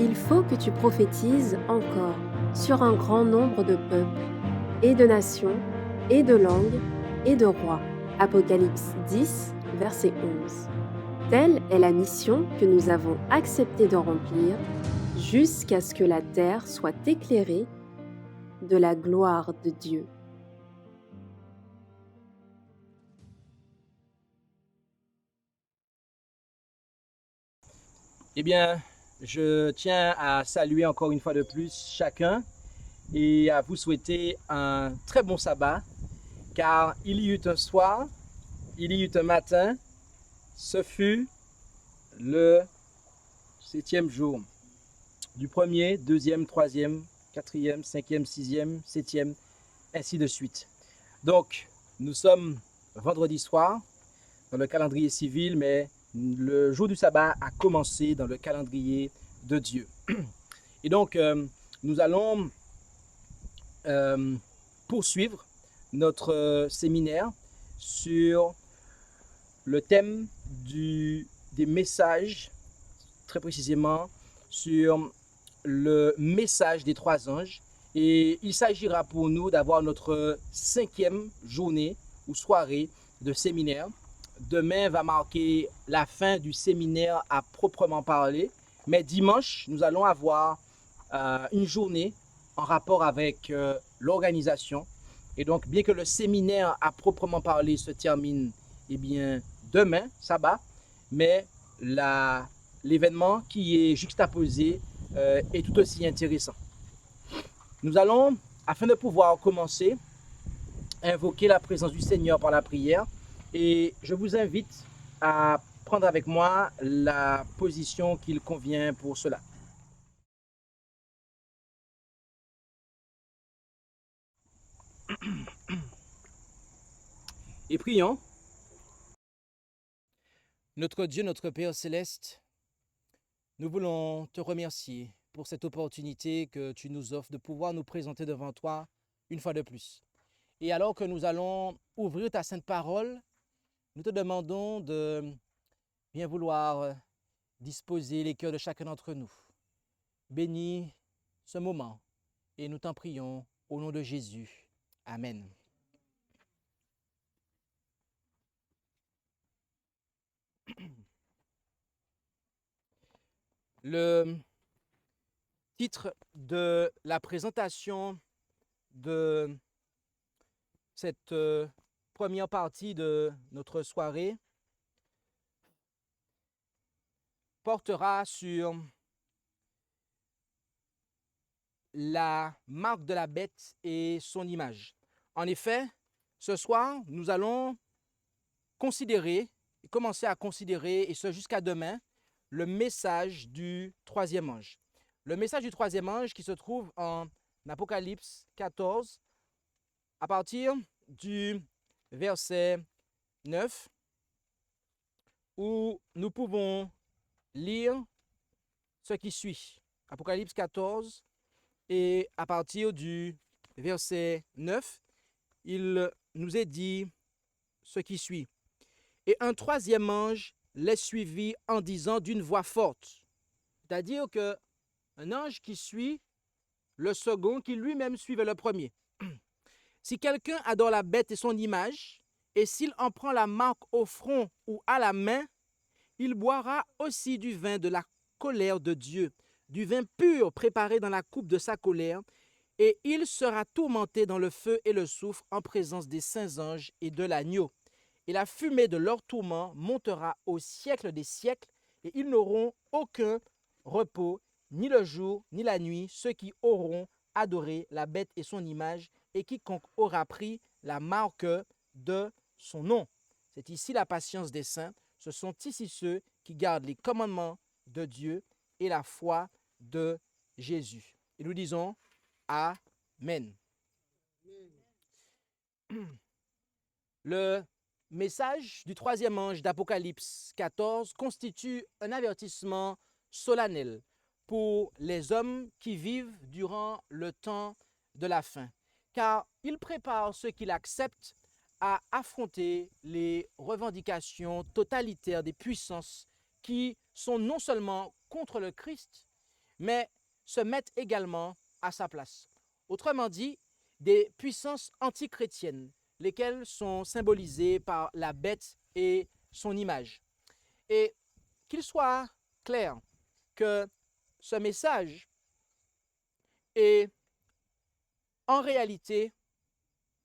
il faut que tu prophétises encore sur un grand nombre de peuples, et de nations, et de langues, et de rois. Apocalypse 10, verset 11. Telle est la mission que nous avons accepté de remplir jusqu'à ce que la terre soit éclairée de la gloire de Dieu. Eh bien, je tiens à saluer encore une fois de plus chacun et à vous souhaiter un très bon sabbat, car il y eut un soir, il y eut un matin, ce fut le 7e jour du premier, deuxième, troisième, quatrième, cinquième, sixième, septième, ainsi de suite. Donc, nous sommes vendredi soir dans le calendrier civil, mais le jour du sabbat a commencé dans le calendrier de Dieu. Et donc, nous allons poursuivre notre séminaire sur le thème des messages, très précisément sur le message des trois anges. Et il s'agira pour nous d'avoir notre 5e journée ou soirée de séminaire. Demain va marquer la fin du séminaire à proprement parler, mais dimanche, nous allons avoir une journée en rapport avec l'organisation. Et donc, bien que le séminaire à proprement parler se termine demain, sabbat, mais l'événement qui est juxtaposé est tout aussi intéressant. Nous allons, afin de pouvoir commencer, invoquer la présence du Seigneur par la prière. Et je vous invite à prendre avec moi la position qu'il convient pour cela. Et prions. Notre Dieu, notre Père céleste, nous voulons te remercier pour cette opportunité que tu nous offres de pouvoir nous présenter devant toi une fois de plus. Et alors que nous allons ouvrir ta sainte parole, nous te demandons de bien vouloir disposer les cœurs de chacun d'entre nous. Bénis ce moment et nous t'en prions au nom de Jésus. Amen. Le titre de la présentation de cette première partie de notre soirée portera sur la marque de la bête et son image. En effet, ce soir, nous allons commencer à considérer, et ce jusqu'à demain, le message du troisième ange. Le message du troisième ange qui se trouve en Apocalypse 14, à partir du verset 9, où nous pouvons lire ce qui suit. Apocalypse 14, et à partir du verset 9, il nous est dit ce qui suit. Et un troisième ange les suivit en disant d'une voix forte. C'est-à-dire qu'un ange qui suit le second, qui lui-même suivait le premier. Si quelqu'un adore la bête et son image, et s'il en prend la marque au front ou à la main, il boira aussi du vin de la colère de Dieu, du vin pur préparé dans la coupe de sa colère, et il sera tourmenté dans le feu et le soufre en présence des saints anges et de l'agneau. Et la fumée de leur tourment montera au siècle des siècles, et ils n'auront aucun repos, ni le jour, ni la nuit, ceux qui auront adoré la bête et son image, et quiconque aura pris la marque de son nom. C'est ici la patience des saints, ce sont ici ceux qui gardent les commandements de Dieu et la foi de Jésus. Et nous disons Amen. Le message du troisième ange d'Apocalypse 14 constitue un avertissement solennel pour les hommes qui vivent durant le temps de la fin, car il prépare ceux qui l'acceptent à affronter les revendications totalitaires des puissances qui sont non seulement contre le Christ, mais se mettent également à sa place. Autrement dit, des puissances antichrétiennes, lesquelles sont symbolisées par la bête et son image. Et qu'il soit clair que ce message est en réalité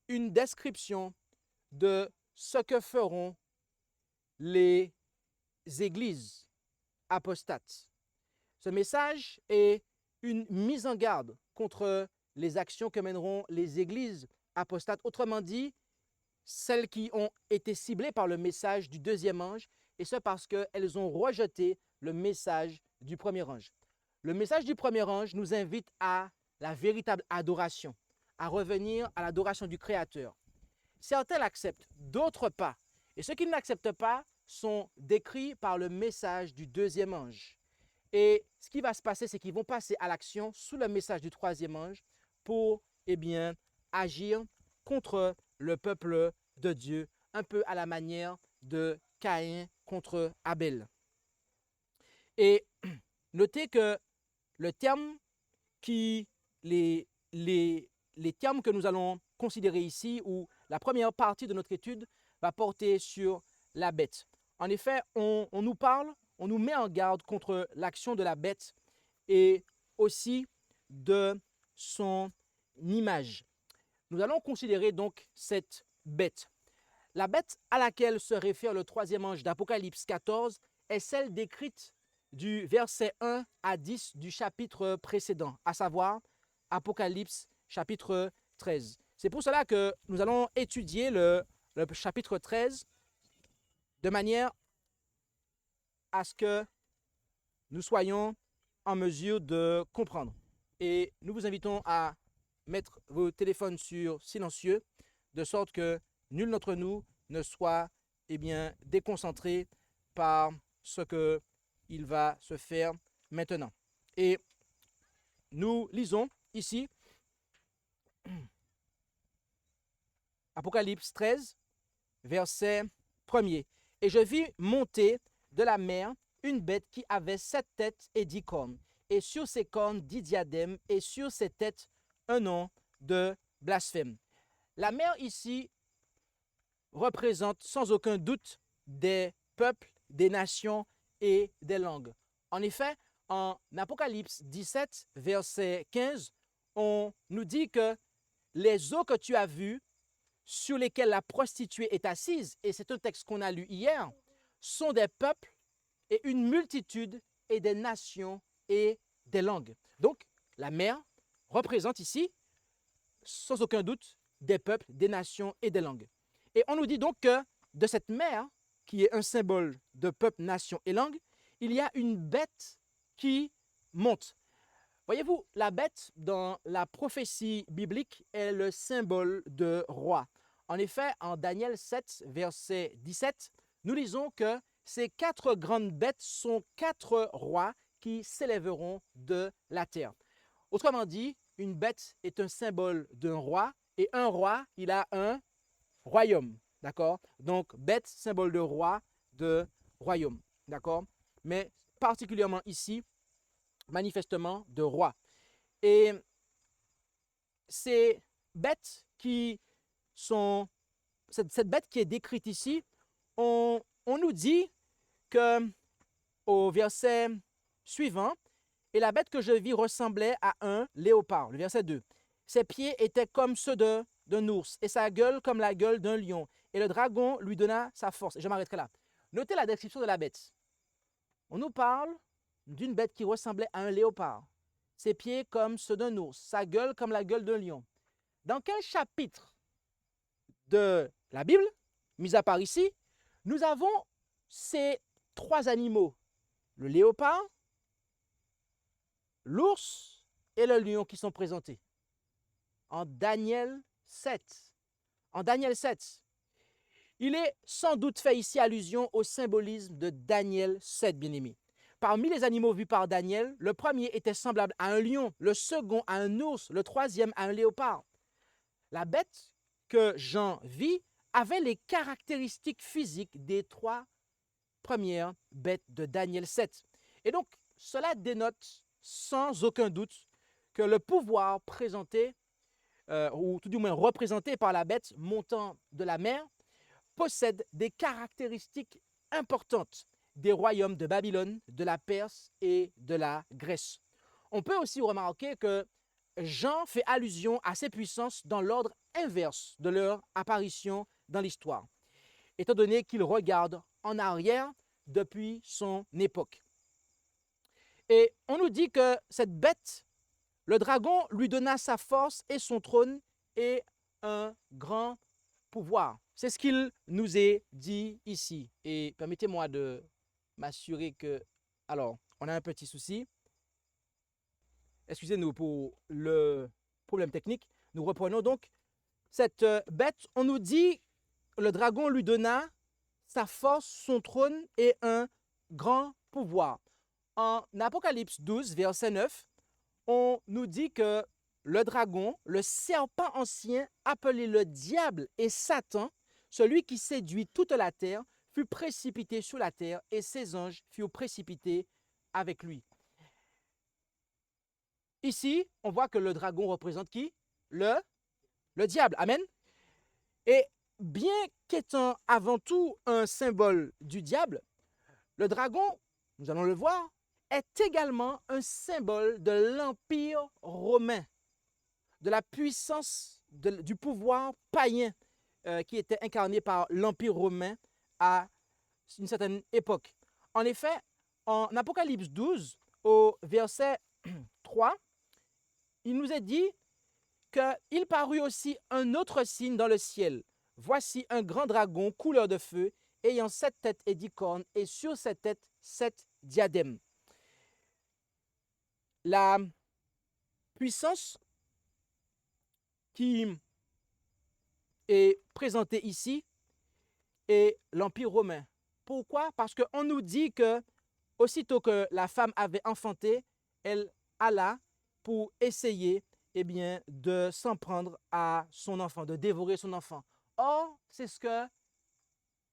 une description de ce que feront les églises apostates. Ce message est une mise en garde contre les actions que mèneront les églises apostates, autrement dit, celles qui ont été ciblées par le message du deuxième ange, et ce parce qu'elles ont rejeté le message du premier ange. Le message du premier ange nous invite à la véritable adoration, à revenir à l'adoration du Créateur. Certains l'acceptent, d'autres pas. Et ceux qui ne l'acceptent pas sont décrits par le message du deuxième ange. Et ce qui va se passer, c'est qu'ils vont passer à l'action sous le message du troisième ange pour, agir contre le peuple de Dieu, un peu à la manière de Caïn contre Abel. Et notez que le terme les termes que nous allons considérer ici, ou la première partie de notre étude, va porter sur la bête. En effet, on nous parle, on nous met en garde contre l'action de la bête et aussi de son image. Nous allons considérer donc cette bête. La bête à laquelle se réfère le troisième ange d'Apocalypse 14 est celle décrite du verset 1 à 10 du chapitre précédent, à savoir Apocalypse chapitre 13. C'est pour cela que nous allons étudier le chapitre 13 de manière à ce que nous soyons en mesure de comprendre. Et nous vous invitons à mettre vos téléphones sur silencieux, de sorte que nul d'entre nous ne soit déconcentré par ce qu'il va se faire maintenant. Et nous lisons ici Apocalypse 13, verset 1er. Et je vis monter de la mer une bête qui avait 7 têtes et 10 cornes, et sur ses cornes 10 diadèmes, et sur ses têtes un nom de blasphème. La mer ici représente sans aucun doute des peuples, des nations et des langues. En effet, en Apocalypse 17, verset 15, on nous dit que les eaux que tu as vues, sur lesquelles la prostituée est assise, et c'est un texte qu'on a lu hier, sont des peuples et une multitude et des nations et des langues. Donc, la mer représente ici, sans aucun doute, des peuples, des nations et des langues. Et on nous dit donc que de cette mer, qui est un symbole de peuple, nation et langue, il y a une bête qui monte. Voyez-vous, la bête dans la prophétie biblique est le symbole de roi. En effet, en Daniel 7, verset 17, nous lisons que ces 4 grandes bêtes sont 4 rois qui s'élèveront de la terre. Autrement dit, une bête est un symbole d'un roi, et un roi, il a un royaume, d'accord? Donc, bête, symbole de roi, de royaume, d'accord? Mais particulièrement ici, manifestement de roi. Et ces bêtes qui sont, cette bête qui est décrite ici, on nous dit que au verset suivant, et la bête que je vis ressemblait à un léopard, le verset 2. Ses pieds étaient comme ceux d'un ours, et sa gueule comme la gueule d'un lion. Et le dragon lui donna sa force. Et je m'arrêterai là. Notez la description de la bête. On nous parle d'une bête qui ressemblait à un léopard. Ses pieds comme ceux d'un ours, sa gueule comme la gueule d'un lion. Dans quel chapitre de la Bible, mis à part ici, nous avons ces 3 animaux, le léopard, l'ours et le lion qui sont présentés? En Daniel 7. En Daniel 7. Il est sans doute fait ici allusion au symbolisme de Daniel 7, bien-aimés. Parmi les animaux vus par Daniel, le premier était semblable à un lion, le second à un ours, le troisième à un léopard. La bête que Jean vit avait les caractéristiques physiques des 3 premières bêtes de Daniel 7. Et donc, cela dénote sans aucun doute que le pouvoir présenté, ou tout du moins représenté par la bête montant de la mer, possède des caractéristiques importantes des royaumes de Babylone, de la Perse et de la Grèce. On peut aussi remarquer que Jean fait allusion à ces puissances dans l'ordre inverse de leur apparition dans l'histoire, étant donné qu'il regarde en arrière depuis son époque. Et on nous dit que cette bête, le dragon, lui donna sa force et son trône et un grand pouvoir. C'est ce qu'il nous est dit ici. Et permettez-moi de m'assurer que... Alors, on a un petit souci. Excusez-nous pour le problème technique. Nous reprenons donc cette bête. On nous dit, le dragon lui donna sa force, son trône et un grand pouvoir. En Apocalypse 12, verset 9, on nous dit que le dragon, le serpent ancien, appelé le diable et Satan, celui qui séduit toute la terre, fut précipité sur la terre et ses anges furent précipités avec lui. Ici, on voit que le dragon représente qui? Le diable. Amen. Et bien qu'étant avant tout un symbole du diable, le dragon, nous allons le voir, est également un symbole de l'Empire romain, de la puissance, du pouvoir païen qui était incarné par l'Empire romain à une certaine époque. En effet, en Apocalypse 12, au verset 3, il nous est dit qu'il parut aussi un autre signe dans le ciel. Voici un grand dragon couleur de feu, ayant 7 têtes et 10 cornes, et sur cette tête 7 diadèmes. La puissance qui est présentée ici est l'Empire romain. Pourquoi? Parce qu'on nous dit que aussitôt que la femme avait enfanté, elle alla pour essayer de s'en prendre à son enfant, de dévorer son enfant. Or, c'est ce que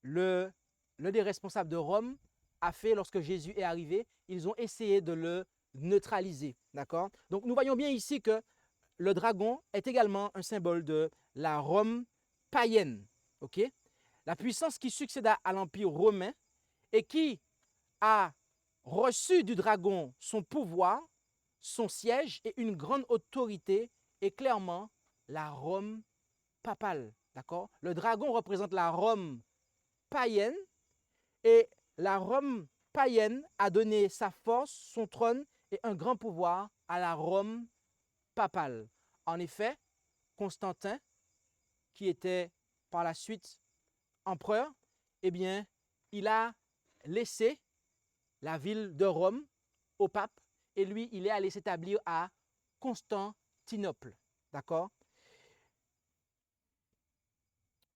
l'un des responsables de Rome a fait lorsque Jésus est arrivé. Ils ont essayé de le neutraliser. D'accord? Donc, nous voyons bien ici que le dragon est également un symbole de la Rome païenne. Ok? La puissance qui succéda à l'Empire romain et qui a reçu du dragon son pouvoir, son siège et une grande autorité est clairement la Rome papale. D'accord? Le dragon représente la Rome païenne et la Rome païenne a donné sa force, son trône et un grand pouvoir à la Rome papale. En effet, Constantin, qui était par la suite empereur, il a laissé la ville de Rome au pape et lui, il est allé s'établir à Constantinople. D'accord?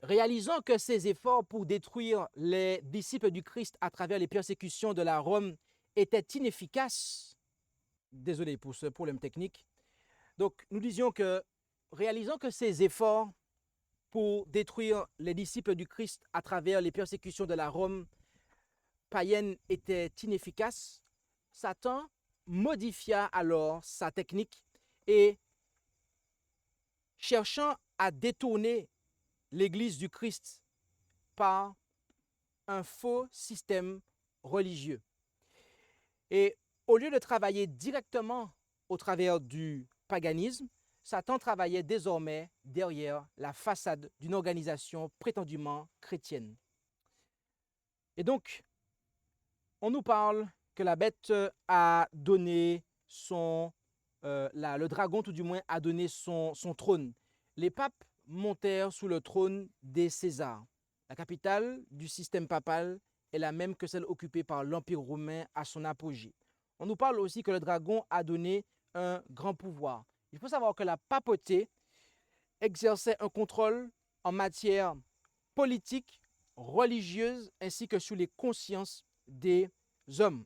Réalisant que ses efforts pour détruire les disciples du Christ à travers les persécutions de la Rome étaient inefficaces, désolé pour ce problème technique, donc nous disions que réalisant que ces efforts pour détruire les disciples du Christ à travers les persécutions de la Rome païenne étaient inefficaces, Satan modifia alors sa technique et cherchant à détourner l'Église du Christ par un faux système religieux. Et au lieu de travailler directement au travers du paganisme, Satan travaillait désormais derrière la façade d'une organisation prétendument chrétienne. Et donc, on nous parle que la bête a donné le dragon tout du moins a donné son trône. Les papes montèrent sous le trône des Césars. La capitale du système papal est la même que celle occupée par l'Empire romain à son apogée. On nous parle aussi que le dragon a donné un grand pouvoir. Il faut savoir que la papauté exerçait un contrôle en matière politique, religieuse, ainsi que sur les consciences des hommes.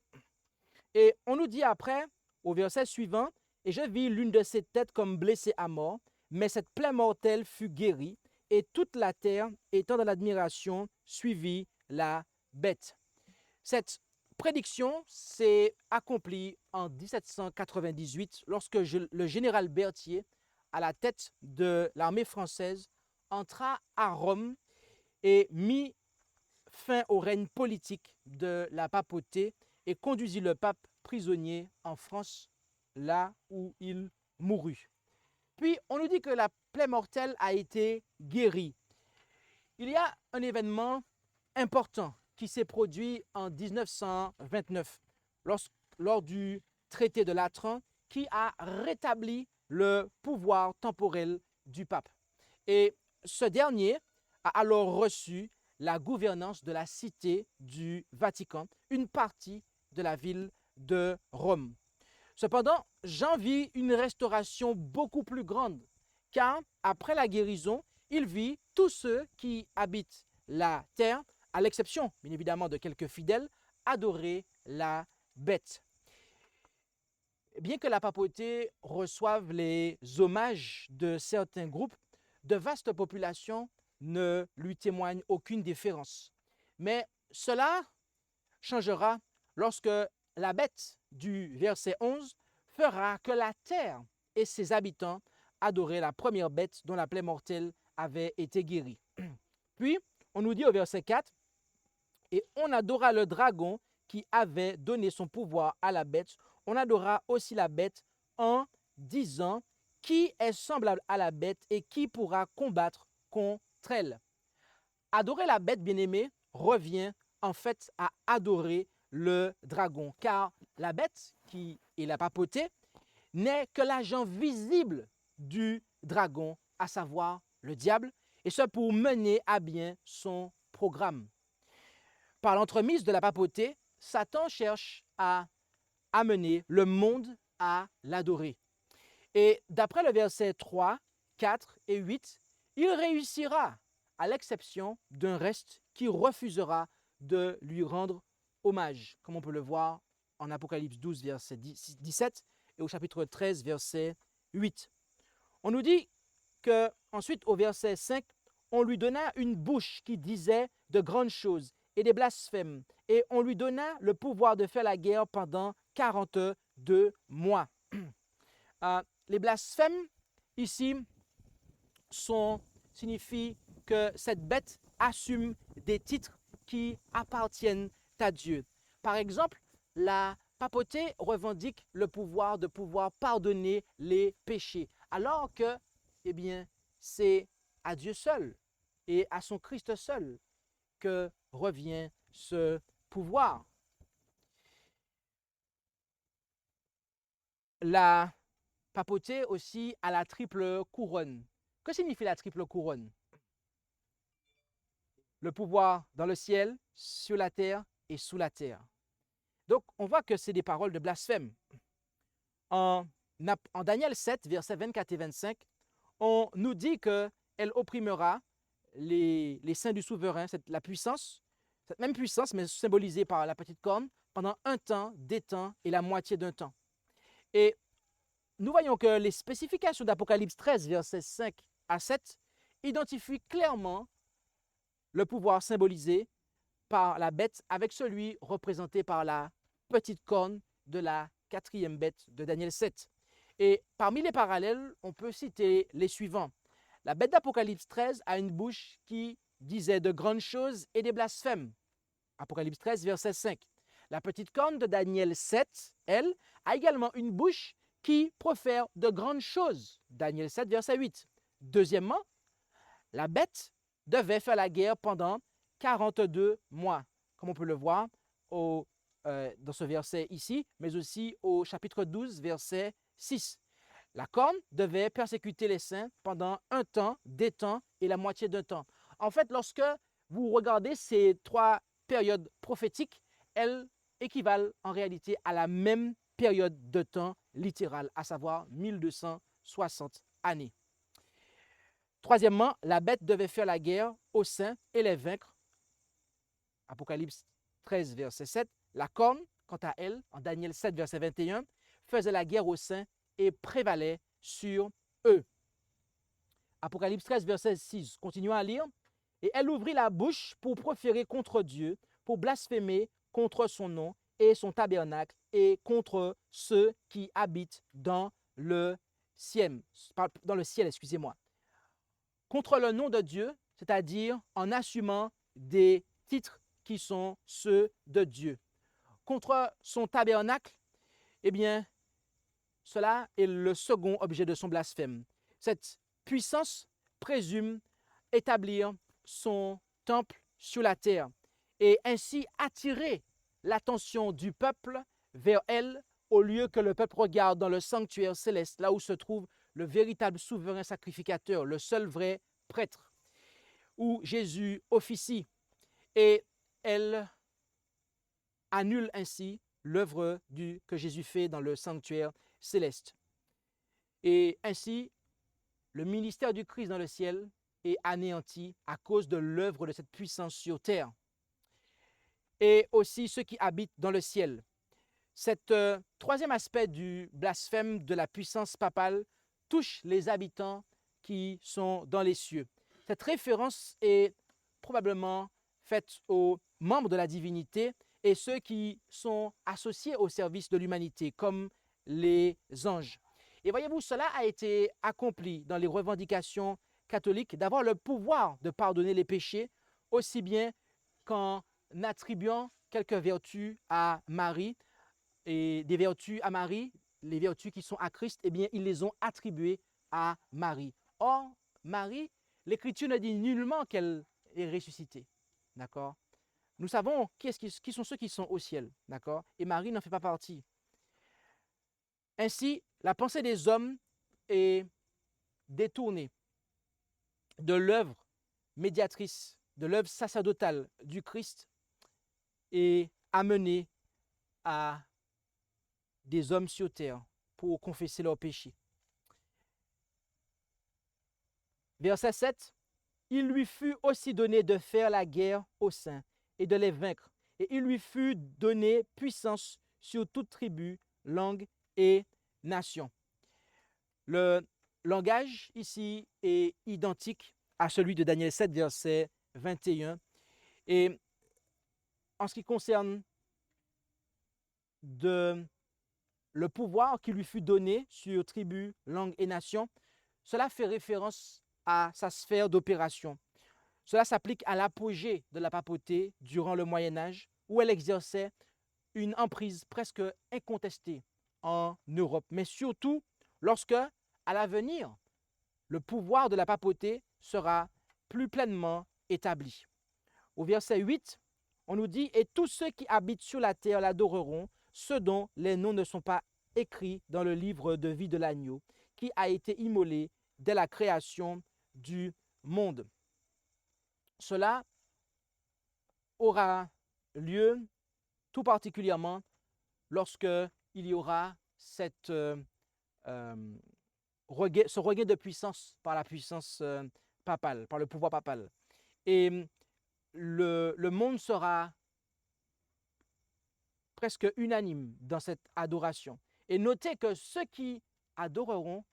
Et on nous dit après, au verset suivant, « Et je vis l'une de ses têtes comme blessée à mort, mais cette plaie mortelle fut guérie, et toute la terre, étant dans l'admiration, suivit la bête. » Cette prédiction s'est accomplie en 1798 lorsque le général Berthier, à la tête de l'armée française, entra à Rome et mit fin au règne politique de la papauté et conduisit le pape prisonnier en France, là où il mourut. Puis, on nous dit que la plaie mortelle a été guérie. Il y a un événement important qui s'est produit en 1929 lors du traité de Latran qui a rétabli le pouvoir temporel du pape. Et ce dernier a alors reçu la gouvernance de la cité du Vatican, une partie de la ville de Rome. Cependant, Jean vit une restauration beaucoup plus grande, car après la guérison, il vit tous ceux qui habitent la terre, à l'exception bien évidemment de quelques fidèles, adorer la bête. Bien que la papauté reçoive les hommages de certains groupes, de vastes populations ne lui témoignent aucune déférence. Mais cela changera lorsque la bête du verset 11 fera que la terre et ses habitants adoraient la première bête dont la plaie mortelle avait été guérie. Puis, on nous dit au verset 4, « Et on adora le dragon qui avait donné son pouvoir à la bête. On adora aussi la bête en disant, qui est semblable à la bête et qui pourra combattre contre elle. » Adorer la bête, bien-aimée, revient en fait à adorer le dragon, car la bête, qui est la papauté, n'est que l'agent visible du dragon, à savoir le diable, et ce pour mener à bien son programme. Par l'entremise de la papauté, Satan cherche à amener le monde à l'adorer. Et d'après le verset 3, 4 et 8, il réussira, à l'exception d'un reste qui refusera de lui rendre hommage, comme on peut le voir en Apocalypse 12, verset 17 et au chapitre 13, verset 8. On nous dit qu'ensuite, au verset 5, on lui donna une bouche qui disait de grandes choses et des blasphèmes, et on lui donna le pouvoir de faire la guerre pendant 42 mois. Les blasphèmes, ici, signifient que cette bête assume des titres qui appartiennent à Dieu. Par exemple, la papauté revendique le pouvoir de pouvoir pardonner les péchés, alors que, eh bien, c'est à Dieu seul et à son Christ seul que revient ce pouvoir. La papauté aussi a la triple couronne. Que signifie la triple couronne? Le pouvoir dans le ciel, sur la terre et sous la terre. Donc, on voit que c'est des paroles de blasphème. En Daniel 7, versets 24 et 25, on nous dit qu'elle opprimera les saints du souverain, la puissance, cette même puissance, mais symbolisée par la petite corne, pendant un temps, des temps et la moitié d'un temps. Et nous voyons que les spécifications d'Apocalypse 13, versets 5 à 7, identifient clairement le pouvoir symbolisé par la bête avec celui représenté par la petite corne de la quatrième bête de Daniel 7. Et parmi les parallèles, on peut citer les suivants. La bête d'Apocalypse 13 a une bouche qui disait de grandes choses et des blasphèmes. Apocalypse 13, verset 5. La petite corne de Daniel 7, elle, a également une bouche qui profère de grandes choses. Daniel 7, verset 8. Deuxièmement, la bête devait faire la guerre pendant 42 mois, comme on peut le voir dans ce verset ici, mais aussi au chapitre 12, verset 6. La corne devait persécuter les saints pendant un temps, des temps et la moitié d'un temps. En fait, lorsque vous regardez ces trois périodes prophétiques, elles équivalent en réalité à la même période de temps littérale, à savoir 1260 années. Troisièmement, la bête devait faire la guerre aux saints et les vaincre. Apocalypse 13, verset 7. La corne, quant à elle, en Daniel 7, verset 21, faisait la guerre aux saints et prévalait sur eux. Apocalypse 13, verset 6. Continuons à lire. Et elle ouvrit la bouche pour proférer contre Dieu, pour blasphémer contre son nom et son tabernacle et contre ceux qui habitent dans le ciel, excusez-moi. Contre le nom de Dieu, c'est-à-dire en assumant des titres qui sont ceux de Dieu. Contre son tabernacle, eh bien, cela est le second objet de son blasphème. Cette puissance présume établir son temple sur la terre et ainsi attirer l'attention du peuple vers elle au lieu que le peuple regarde dans le sanctuaire céleste, là où se trouve le véritable souverain sacrificateur, le seul vrai prêtre, où Jésus officie. Et elle annule ainsi l'œuvre que Jésus fait dans le sanctuaire céleste. Et ainsi, le ministère du Christ dans le ciel est anéanti à cause de l'œuvre de cette puissance sur terre. Et aussi ceux qui habitent dans le ciel. Cet troisième aspect du blasphème de la puissance papale touche les habitants qui sont dans les cieux. Cette référence est probablement faite aux membres de la divinité et ceux qui sont associés au service de l'humanité, comme les anges. Et voyez-vous, cela a été accompli dans les revendications catholiques d'avoir le pouvoir de pardonner les péchés, aussi bien qu'en attribuant quelques vertus à Marie, et des vertus à Marie, les vertus qui sont à Christ, eh bien, ils les ont attribuées à Marie. Or, Marie, l'Écriture ne dit nullement qu'elle est ressuscitée. D'accord? Nous savons qui sont ceux qui sont au ciel. D'accord? Et Marie n'en fait pas partie. Ainsi, la pensée des hommes est détournée de l'œuvre médiatrice, de l'œuvre sacerdotale du Christ et amenée à des hommes sur terre pour confesser leurs péchés. Verset 7, « Il lui fut aussi donné de faire la guerre aux saints et de les vaincre, et il lui fut donné puissance sur toute tribu, langue et nation. » Le langage ici est identique à celui de Daniel 7, verset 21. Et en ce qui concerne le pouvoir qui lui fut donné sur tribu, langue et nation, cela fait référence à sa sphère d'opération. Cela s'applique à l'apogée de la papauté durant le Moyen-Âge, où elle exerçait une emprise presque incontestée en Europe, mais surtout lorsque, à l'avenir, le pouvoir de la papauté sera plus pleinement établi. Au verset 8, on nous dit « Et tous ceux qui habitent sur la terre l'adoreront, ceux dont les noms ne sont pas écrits dans le livre de vie de l'agneau, qui a été immolé dès la création du monde. » Cela aura lieu tout particulièrement lorsque il y aura ce regain de puissance par la puissance papale, par le pouvoir papal. Et le monde sera presque unanime dans cette adoration. Et notez que ceux qui adoreront,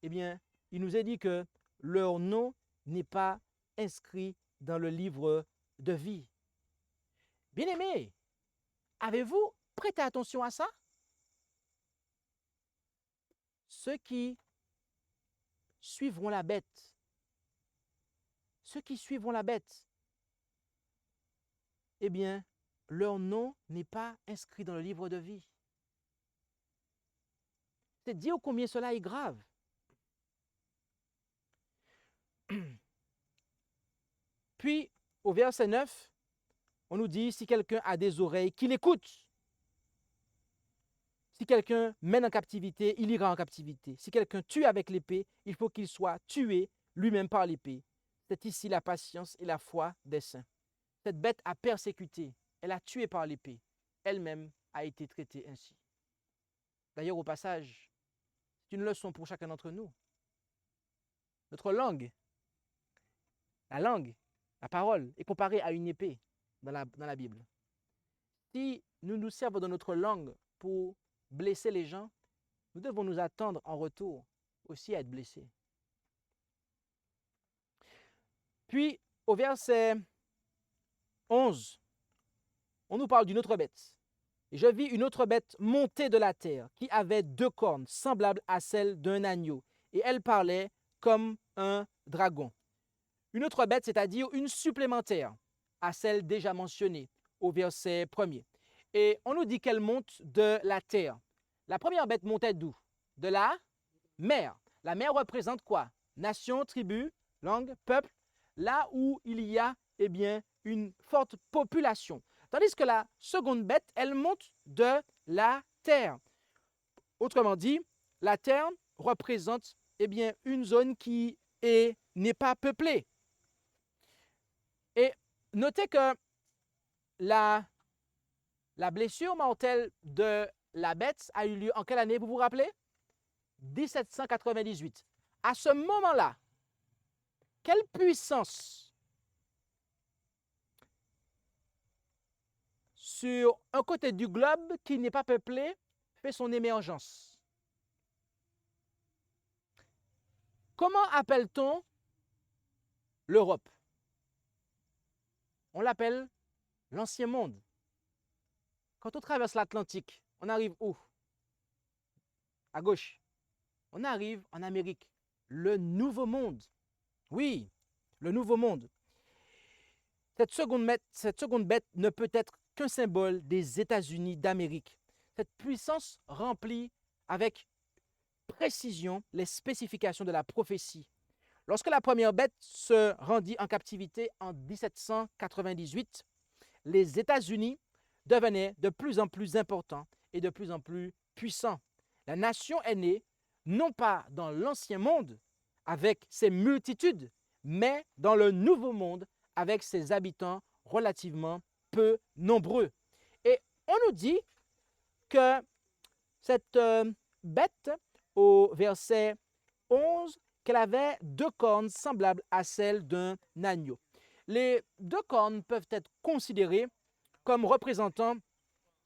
eh bien, il nous est dit que leur nom n'est pas inscrit dans le livre de vie. Bien-aimés, avez-vous prêté attention à ça? Ceux qui suivront la bête, eh bien, leur nom n'est pas inscrit dans le livre de vie. C'est dire combien cela est grave. Puis, au verset 9, on nous dit, si quelqu'un a des oreilles, qu'il écoute. Si quelqu'un mène en captivité, il ira en captivité. Si quelqu'un tue avec l'épée, il faut qu'il soit tué lui-même par l'épée. C'est ici la patience et la foi des saints. Cette bête a persécuté, elle a tué par l'épée. Elle-même a été traitée ainsi. D'ailleurs, au passage, c'est une leçon pour chacun d'entre nous. Notre langue, la parole, est comparée à une épée dans la Bible. Si nous nous servons de notre langue pour blesser les gens, nous devons nous attendre en retour aussi à être blessés. Puis, au verset 11, on nous parle d'une autre bête. Et je vis une autre bête monter de la terre, qui avait 2 cornes, semblables à celles d'un agneau, et elle parlait comme un dragon. Une autre bête, c'est-à-dire une supplémentaire à celle déjà mentionnée au verset 1er. Et on nous dit qu'elle monte de la terre. La première bête montait d'où? De la mer. La mer représente quoi? Nation, tribu, langue, peuple, là où il y a une forte population. Tandis que la seconde bête, elle monte de la terre. Autrement dit, la terre représente une zone qui n'est pas peuplée. Et notez que la blessure mortelle de la bête a eu lieu en quelle année, vous vous rappelez? 1798. À ce moment-là, quelle puissance sur un côté du globe qui n'est pas peuplé fait son émergence? Comment appelle-t-on l'Europe? On l'appelle l'Ancien Monde. Quand on traverse l'Atlantique, on arrive où? À gauche. On arrive en Amérique. Le Nouveau Monde. Oui, le Nouveau Monde. Cette seconde bête ne peut être qu'un symbole des États-Unis d'Amérique. Cette puissance remplit avec précision les spécifications de la prophétie. Lorsque la première bête se rendit en captivité en 1798, les États-Unis devenaient de plus en plus importants et de plus en plus puissants. La nation est née non pas dans l'ancien monde avec ses multitudes, mais dans le nouveau monde avec ses habitants relativement peu nombreux. Et on nous dit que cette bête, au verset 11, qu'elle avait 2 cornes semblables à celles d'un agneau. Les 2 cornes peuvent être considérées comme représentant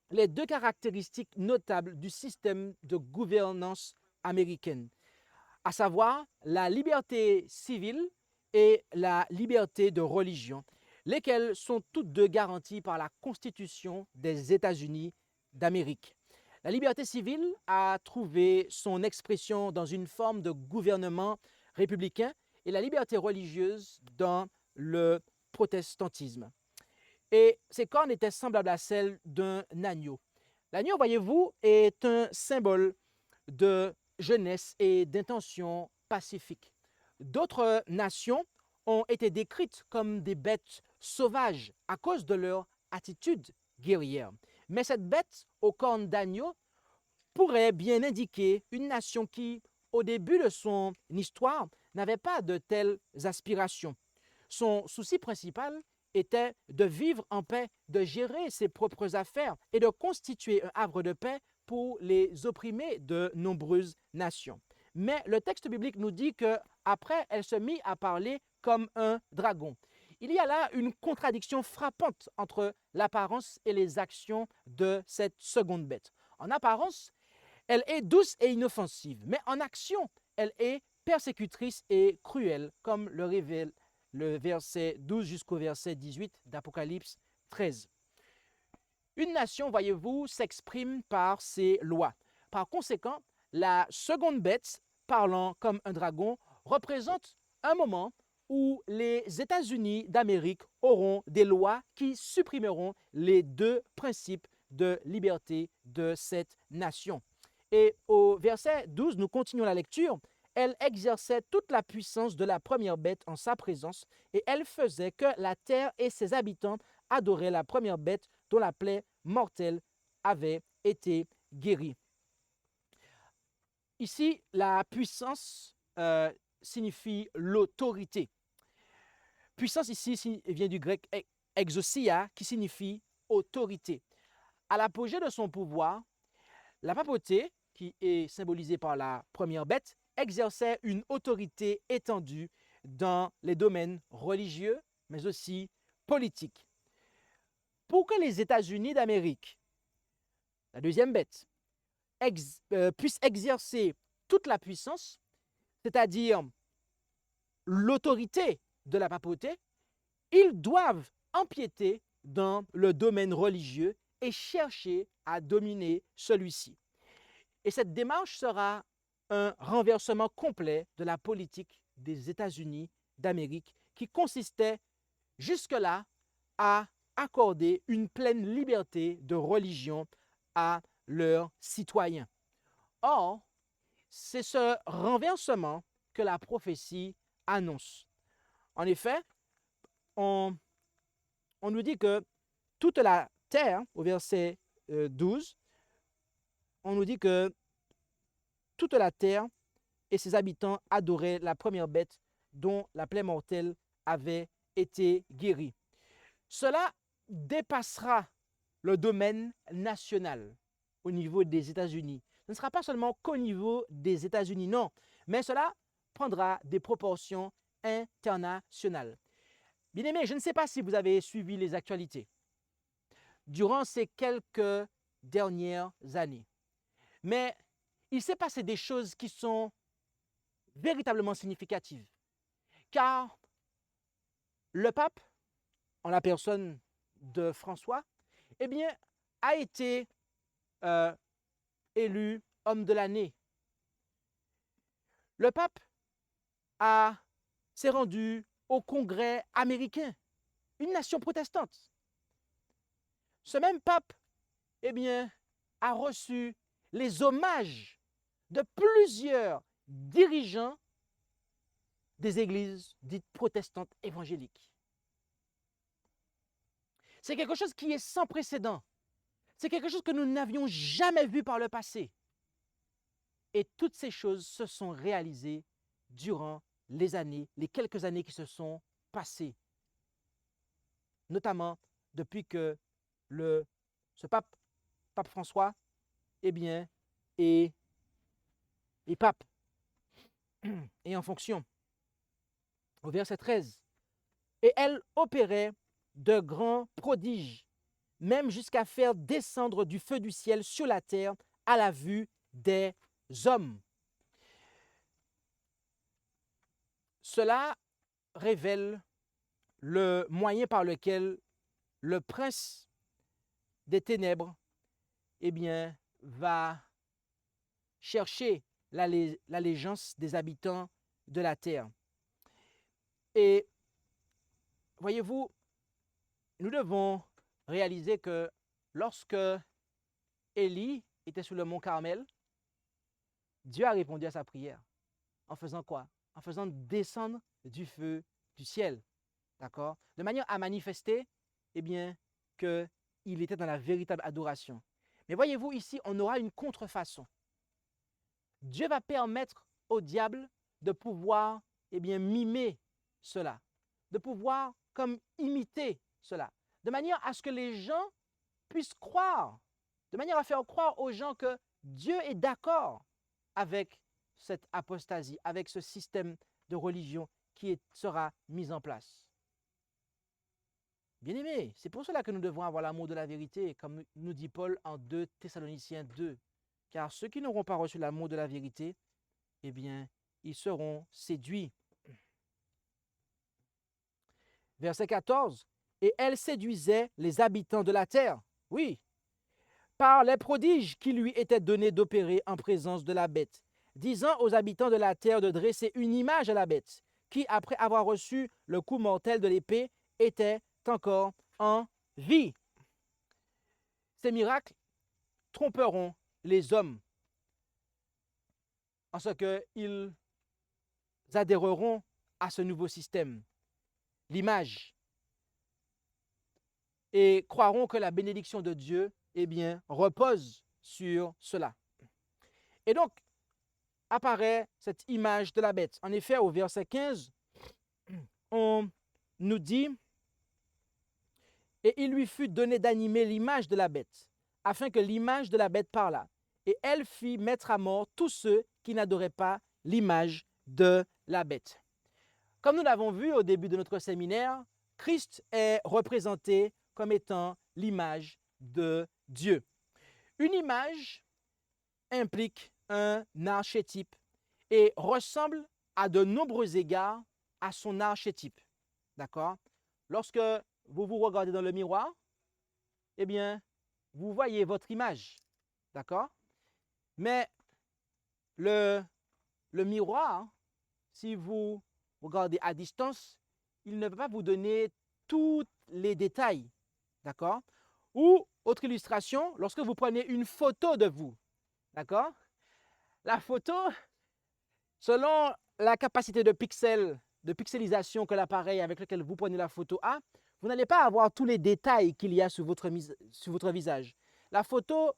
les 2 caractéristiques notables du système de gouvernance américaine, à savoir la liberté civile et la liberté de religion, lesquelles sont toutes 2 garanties par la Constitution des États-Unis d'Amérique. La liberté civile a trouvé son expression dans une forme de gouvernement républicain et la liberté religieuse dans le protestantisme. Et ces cornes étaient semblables à celles d'un agneau. L'agneau, voyez-vous, est un symbole de jeunesse et d'intention pacifique. D'autres nations ont été décrites comme des bêtes sauvages à cause de leur attitude guerrière. Mais cette bête aux cornes d'agneau pourrait bien indiquer une nation qui, au début de son histoire, n'avait pas de telles aspirations. Son souci principal était de vivre en paix, de gérer ses propres affaires et de constituer un havre de paix pour les opprimés de nombreuses nations. Mais le texte biblique nous dit qu'après, elle se mit à parler comme un dragon. Il y a là une contradiction frappante entre l'apparence et les actions de cette seconde bête. En apparence, elle est douce et inoffensive, mais en action, elle est persécutrice et cruelle, comme le révèle le verset 12 jusqu'au verset 18 d'Apocalypse 13. Une nation, voyez-vous, s'exprime par ses lois. Par conséquent, la seconde bête, parlant comme un dragon, représente un moment où les États-Unis d'Amérique auront des lois qui supprimeront les 2 principes de liberté de cette nation. Et au verset 12, nous continuons la lecture. Elle exerçait toute la puissance de la première bête en sa présence, et elle faisait que la terre et ses habitants adoraient la première bête dont la plaie mortelle avait été guérie. Ici, la puissance signifie l'autorité. Puissance ici vient du grec exousia, qui signifie autorité. À l'apogée de son pouvoir, la papauté, qui est symbolisée par la première bête, exerçait une autorité étendue dans les domaines religieux, mais aussi politiques. Pour que les États-Unis d'Amérique, la deuxième bête, puissent exercer toute la puissance, c'est-à-dire l'autorité de la papauté, ils doivent empiéter dans le domaine religieux et chercher à dominer celui-ci. Et cette démarche sera un renversement complet de la politique des États-Unis d'Amérique qui consistait jusque-là à accorder une pleine liberté de religion à leurs citoyens. Or, c'est ce renversement que la prophétie annonce. En effet, on nous dit que toute la terre, au verset 12, on nous dit que toute la terre et ses habitants adoraient la première bête dont la plaie mortelle avait été guérie. Cela dépassera le domaine national au niveau des États-Unis. Ce ne sera pas seulement qu'au niveau des États-Unis, non, mais cela prendra des proportions internationales. Bien-aimés, je ne sais pas si vous avez suivi les actualités durant ces quelques dernières années, mais il s'est passé des choses qui sont véritablement significatives, car le pape, en la personne de François, eh bien, a été élu homme de l'année. Le pape s'est rendu au Congrès américain, une nation protestante. Ce même pape, eh bien, a reçu les hommages de plusieurs dirigeants des églises dites protestantes évangéliques. C'est quelque chose qui est sans précédent. C'est quelque chose que nous n'avions jamais vu par le passé. Et toutes ces choses se sont réalisées durant les quelques années qui se sont passées. Notamment depuis que ce pape François, eh bien, est pape et en fonction. Au verset 13. Et elle opérait de grands prodiges, même jusqu'à faire descendre du feu du ciel sur la terre à la vue des hommes. Cela révèle le moyen par lequel le prince des ténèbres, eh bien, va chercher l'allégeance des habitants de la terre. Et voyez-vous, nous devons réaliser que lorsque Élie était sur le mont Carmel, Dieu a répondu à sa prière. En faisant quoi? En faisant descendre du feu du ciel. D'accord? De manière à manifester, eh bien, qu'il était dans la véritable adoration. Mais voyez-vous, ici, on aura une contrefaçon. Dieu va permettre au diable de pouvoir, eh bien, mimer cela, de pouvoir comme imiter cela, de manière à ce que les gens puissent croire, de manière à faire croire aux gens que Dieu est d'accord avec cette apostasie, avec ce système de religion qui sera mis en place. Bien-aimés, c'est pour cela que nous devons avoir l'amour de la vérité, comme nous dit Paul en 2 Thessaloniciens 2. Car ceux qui n'auront pas reçu l'amour de la vérité, eh bien, ils seront séduits. Verset 14. Et elle séduisait les habitants de la terre, oui, par les prodiges qui lui étaient donnés d'opérer en présence de la bête, disant aux habitants de la terre de dresser une image à la bête, qui, après avoir reçu le coup mortel de l'épée, était encore en vie. Ces miracles tromperont les hommes en ce qu'ils adhéreront à ce nouveau système, l'image, et croiront que la bénédiction de Dieu, eh bien, repose sur cela. Et donc, apparaît cette image de la bête. En effet, au verset 15, on nous dit « Et il lui fut donné d'animer l'image de la bête, afin que l'image de la bête parlât. Et elle fit mettre à mort tous ceux qui n'adoraient pas l'image de la bête. » Comme nous l'avons vu au début de notre séminaire, Christ est représenté comme étant l'image de Dieu. Une image implique un archétype et ressemble à de nombreux égards à son archétype. D'accord? Lorsque vous vous regardez dans le miroir, eh bien, vous voyez votre image. D'accord? Mais le miroir, si vous regardez à distance, il ne peut pas vous donner tous les détails. D'accord? Ou, autre illustration, lorsque vous prenez une photo de vous. D'accord? La photo, selon la capacité de pixels, de pixelisation que l'appareil avec lequel vous prenez la photo a, vous n'allez pas avoir tous les détails qu'il y a sur votre visage. La photo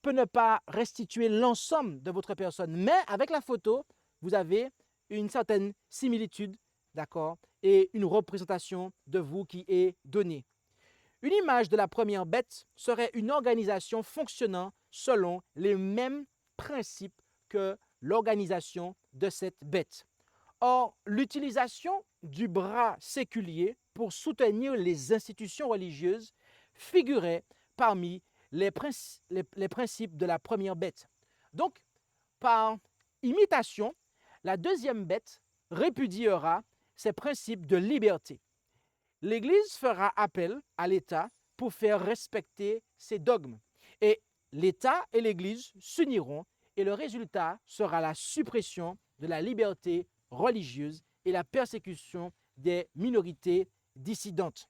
peut ne pas restituer l'ensemble de votre personne, mais avec la photo, vous avez une certaine similitude, d'accord, et une représentation de vous qui est donnée. Une image de la première bête serait une organisation fonctionnant selon les mêmes principes que l'organisation de cette bête. Or, l'utilisation du bras séculier pour soutenir les institutions religieuses figurait parmi les principes de la première bête. Donc, par imitation, la deuxième bête répudiera ces principes de liberté. L'Église fera appel à l'État pour faire respecter ses dogmes. Et l'État et l'Église s'uniront et le résultat sera la suppression de la liberté religieuse et la persécution des minorités dissidentes.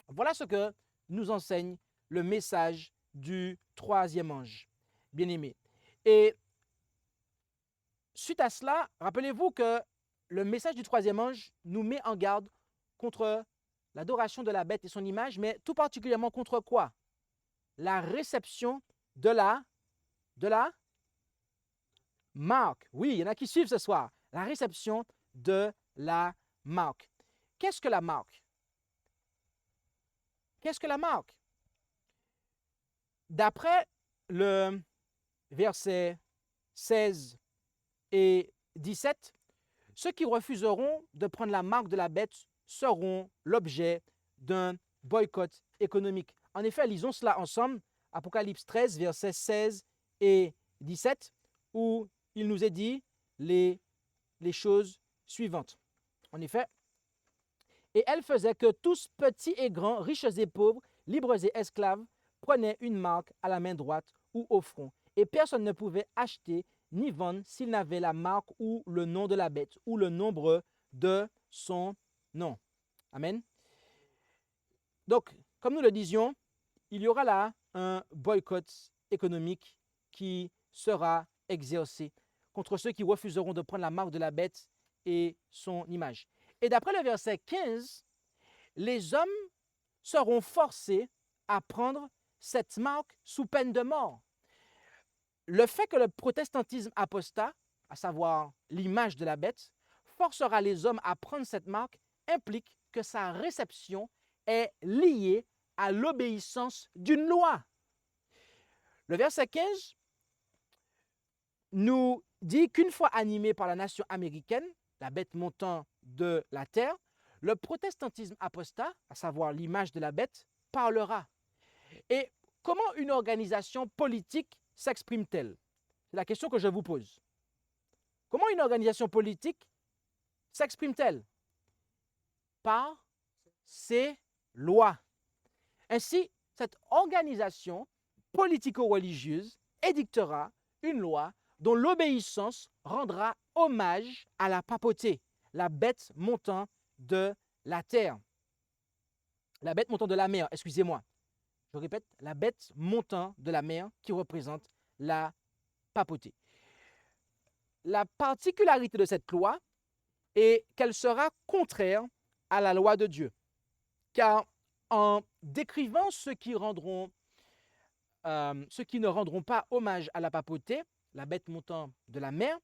Voilà ce que nous enseigne le message du troisième ange, bien-aimé. Et suite à cela, rappelez-vous que le message du troisième ange nous met en garde contre l'adoration de la bête et son image, mais tout particulièrement contre quoi? La réception de la marque. Oui, il y en a qui suivent ce soir. La réception de la marque. Qu'est-ce que la marque? Qu'est-ce que la marque? D'après le verset 16 et 17, ceux qui refuseront de prendre la marque de la bête seront l'objet d'un boycott économique. En effet, lisons cela ensemble, Apocalypse 13, versets 16 et 17, où il nous est dit les choses suivantes. En effet, et elle faisait que tous, petits et grands, riches et pauvres, libres et esclaves, prenaient une marque à la main droite ou au front, et personne ne pouvait acheter ni vendre s'il n'avait la marque ou le nom de la bête ou le nombre de son nom. Amen. Donc, comme nous le disions, il y aura là un boycott économique qui sera exercé contre ceux qui refuseront de prendre la marque de la bête et son image. Et d'après le verset 15, les hommes seront forcés à prendre cette marque sous peine de mort. Le fait que le protestantisme apostat, à savoir l'image de la bête, forcera les hommes à prendre cette marque implique que sa réception est liée à l'obéissance d'une loi. Le verset 15 nous dit qu'une fois animé par la nation américaine, la bête montant de la terre, le protestantisme apostat, à savoir l'image de la bête, parlera. Et comment une organisation politique s'exprime-t-elle? C'est la question que je vous pose. Comment une organisation politique s'exprime-t-elle? Par ses lois. Ainsi, cette organisation politico-religieuse édictera une loi dont l'obéissance rendra hommage à la papauté, la bête montant de la terre. La bête montant de la mer, excusez-moi. Je répète, la bête montant de la mer qui représente la papauté. La particularité de cette loi est qu'elle sera contraire à la loi de Dieu. Car en décrivant ceux qui ne rendront pas hommage à la papauté, la bête montant de la mer,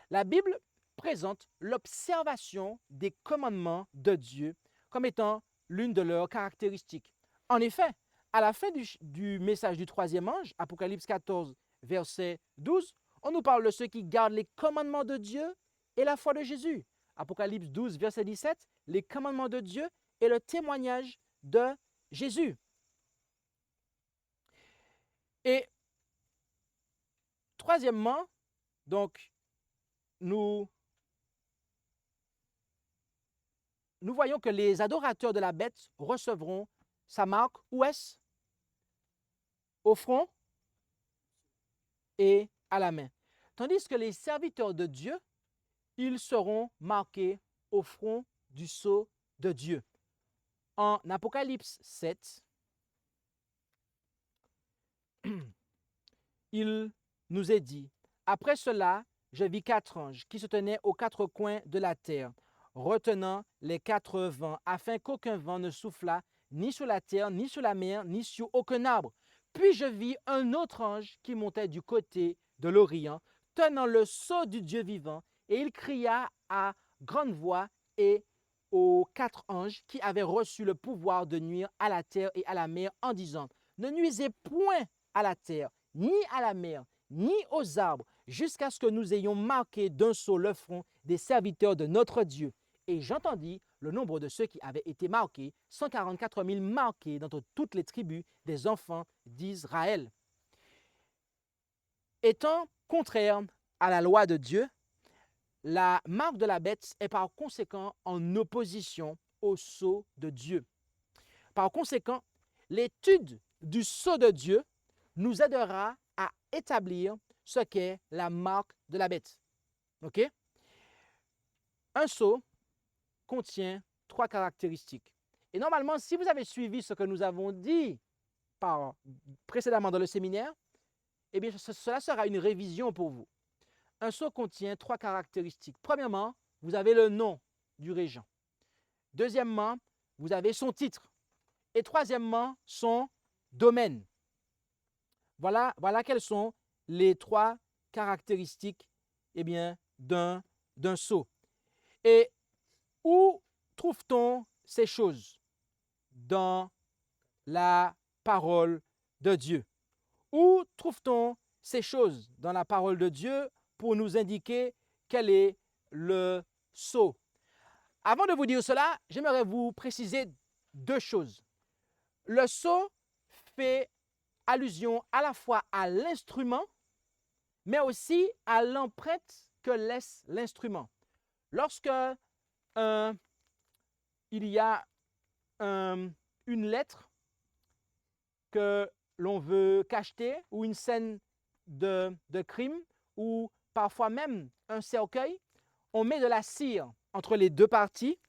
la Bible présente l'observation des commandements de Dieu comme étant l'une de leurs caractéristiques. En effet, à la fin du message du troisième ange, Apocalypse 14, verset 12, on nous parle de ceux qui gardent les commandements de Dieu et la foi de Jésus. Apocalypse 12, verset 17, les commandements de Dieu et le témoignage de Jésus. Et troisièmement, donc, nous voyons que les adorateurs de la bête recevront sa marque. Où est-ce? au front et à la main. Tandis que les serviteurs de Dieu, ils seront marqués au front du sceau de Dieu. En Apocalypse 7, il nous est dit, « Après cela, je vis 4 anges qui se tenaient aux 4 coins de la terre, retenant les 4 vents, afin qu'aucun vent ne soufflât ni sur la terre, ni sur la mer, ni sur aucun arbre. Puis je vis un autre ange qui montait du côté de l'Orient, tenant le sceau du Dieu vivant, et il cria à grande voix et aux 4 anges qui avaient reçu le pouvoir de nuire à la terre et à la mer en disant, ne nuisez point à la terre, ni à la mer, ni aux arbres, jusqu'à ce que nous ayons marqué d'un sceau le front des serviteurs de notre Dieu. Et j'entendis le nombre de ceux qui avaient été marqués, 144 000 marqués dans toutes les tribus des enfants d'Israël. Étant contraire à la loi de Dieu, la marque de la bête est par conséquent en opposition au sceau de Dieu. Par conséquent, l'étude du sceau de Dieu nous aidera à établir ce qu'est la marque de la bête. OK? Un sceau contient 3 caractéristiques. Et normalement, si vous avez suivi ce que nous avons dit précédemment dans le séminaire, eh bien, cela sera une révision pour vous. Un sceau contient 3 caractéristiques. Premièrement, vous avez le nom du régent. Deuxièmement, vous avez son titre. Et troisièmement, son domaine. Voilà quelles sont les 3 caractéristiques eh bien, d'un sceau. Et où trouve-t-on ces choses? Dans la parole de Dieu. Où trouve-t-on ces choses dans la parole de Dieu pour nous indiquer quel est le sceau? Avant de vous dire cela, j'aimerais vous préciser 2 choses. Le sceau fait allusion à la fois à l'instrument, mais aussi à l'empreinte que laisse l'instrument. Lorsque il y a une lettre que l'on veut cacheter ou une scène de crime ou parfois même un cercueil, on met de la cire entre les 2 parties,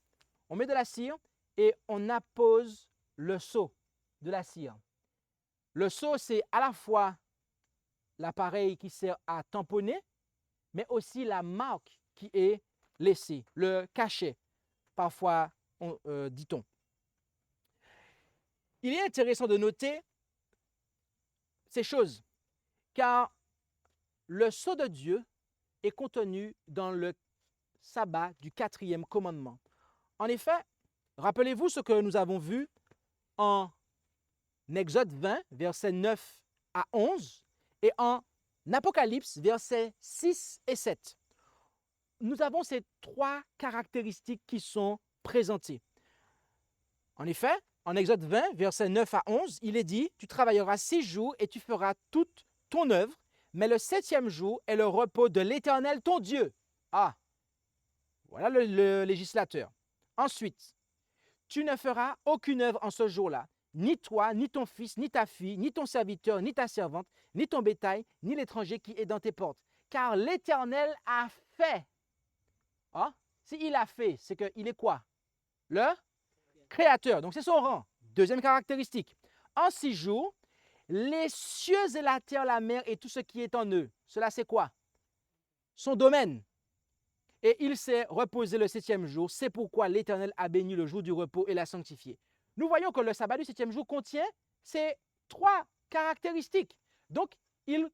on met de la cire et on appose le sceau de la cire. Le sceau, c'est à la fois l'appareil qui sert à tamponner, mais aussi la marque qui est laissée, le cachet, parfois dit-on. Il est intéressant de noter ces choses, car le sceau de Dieu est contenu dans le sabbat du 4e commandement. En effet, rappelez-vous ce que nous avons vu en Exode 20, versets 9 à 11, et en Apocalypse, versets 6 et 7. Nous avons ces 3 caractéristiques qui sont présentées. En effet, en Exode 20, versets 9 à 11, il est dit, « Tu travailleras 6 jours et tu feras toute ton œuvre, mais le 7e jour est le repos de l'Éternel, ton Dieu. » Ah, voilà le législateur. Ensuite, « Tu ne feras aucune œuvre en ce jour-là, ni toi, ni ton fils, ni ta fille, ni ton serviteur, ni ta servante, ni ton bétail, ni l'étranger qui est dans tes portes. Car l'Éternel a fait. » Ah, s'il a fait, c'est qu'il est quoi? Le Créateur. Donc c'est son rang. 2e caractéristique. En 6 jours, les cieux et la terre, la mer et tout ce qui est en eux. Cela c'est quoi? Son domaine. Et il s'est reposé le 7e jour. C'est pourquoi l'Éternel a béni le jour du repos et l'a sanctifié. Nous voyons que le sabbat du 7e jour contient ces 3 caractéristiques. Donc, il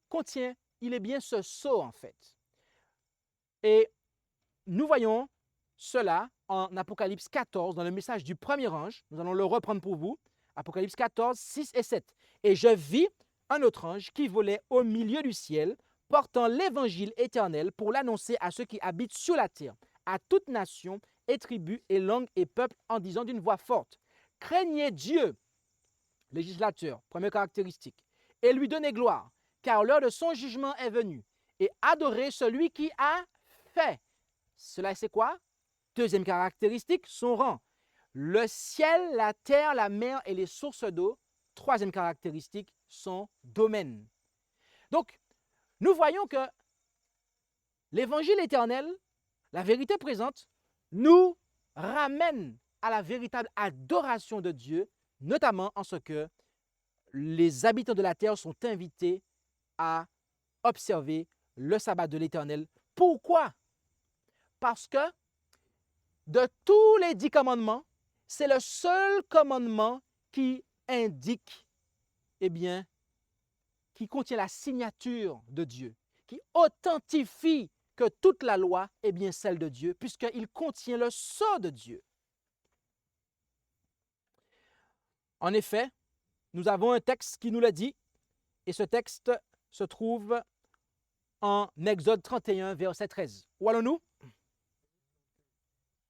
est bien ce sceau en fait. Et nous voyons cela en Apocalypse 14, dans le message du premier ange. Nous allons le reprendre pour vous. Apocalypse 14, 6 et 7. « Et je vis un autre ange qui volait au milieu du ciel, portant l'évangile éternel pour l'annoncer à ceux qui habitent sur la terre, à toute nation et tribu et langue et peuple, en disant d'une voix forte, « Craignez Dieu, législateur, première caractéristique, et lui donnez gloire, car l'heure de son jugement est venue, et adorez celui qui a fait. » Cela c'est quoi? 2e caractéristique, son rang. Le ciel, la terre, la mer et les sources d'eau. 3e caractéristique, son domaine. Donc, nous voyons que l'évangile éternel, la vérité présente, nous ramène à la véritable adoration de Dieu, notamment en ce que les habitants de la terre sont invités à observer le sabbat de l'Éternel. Pourquoi? Parce que de tous les 10 commandements, c'est le seul commandement qui indique, qui contient la signature de Dieu, qui authentifie que toute la loi est bien celle de Dieu, puisqu'il contient le sceau de Dieu. En effet, nous avons un texte qui nous le dit, et ce texte se trouve en Exode 31, verset 13. Où allons-nous?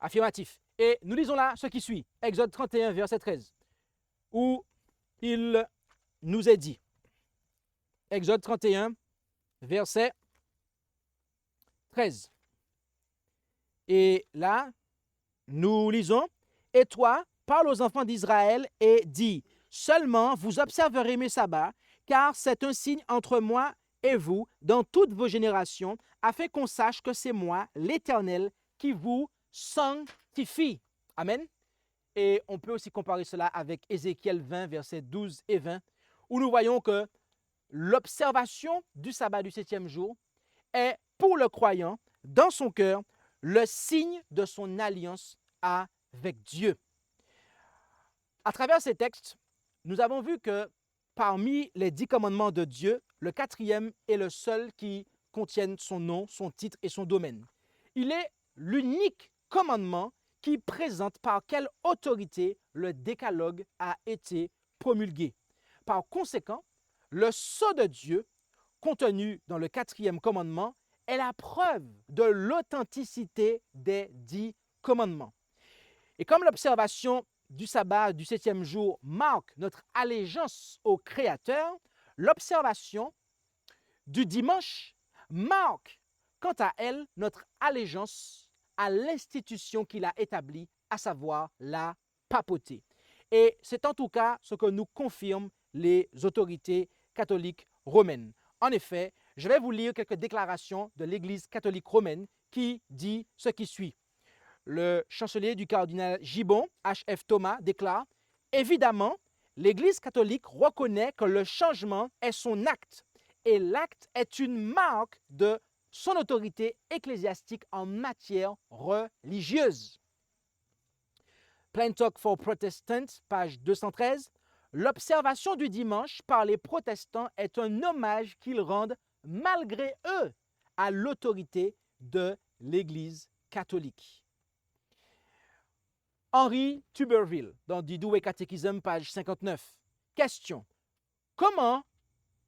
Affirmatif. Et nous lisons là ce qui suit. Exode 31, verset 13, où il nous est dit. Exode 31, verset 13. Et là, nous lisons, « Et toi, parle aux enfants d'Israël et dis, seulement vous observerez mes sabbats, car c'est un signe entre moi et vous dans toutes vos générations, afin qu'on sache que c'est moi, l'Éternel, qui vous sanctifie. » Amen. Et on peut aussi comparer cela avec Ézéchiel 20, versets 12 et 20, où nous voyons que l'observation du sabbat du 7e jour est, pour le croyant, dans son cœur, le signe de son alliance avec Dieu. À travers ces textes, nous avons vu que parmi les 10 commandements de Dieu, le 4e est le seul qui contienne son nom, son titre et son domaine. Il est l'unique commandement qui présente par quelle autorité le décalogue a été promulgué. Par conséquent, le sceau de Dieu, contenu dans le 4e commandement, est la preuve de l'authenticité des 10 commandements. Et comme l'observation du sabbat du 7e jour marque notre allégeance au Créateur, l'observation du dimanche marque, quant à elle, notre allégeance à l'institution qu'il a établie, à savoir la papauté. Et c'est en tout cas ce que nous confirment les autorités catholiques romaines. En effet, je vais vous lire quelques déclarations de l'Église catholique romaine qui dit ce qui suit. Le chancelier du cardinal Gibbon, H.F. Thomas, déclare « Évidemment, l'Église catholique reconnaît que le changement est son acte et l'acte est une marque de son autorité ecclésiastique en matière religieuse. » Plain Talk for Protestants, page 213. L'observation du dimanche par les protestants est un hommage qu'ils rendent, malgré eux, à l'autorité de l'Église catholique. Henry Tuberville, dans The Douay Catechism, page 59. Question. Comment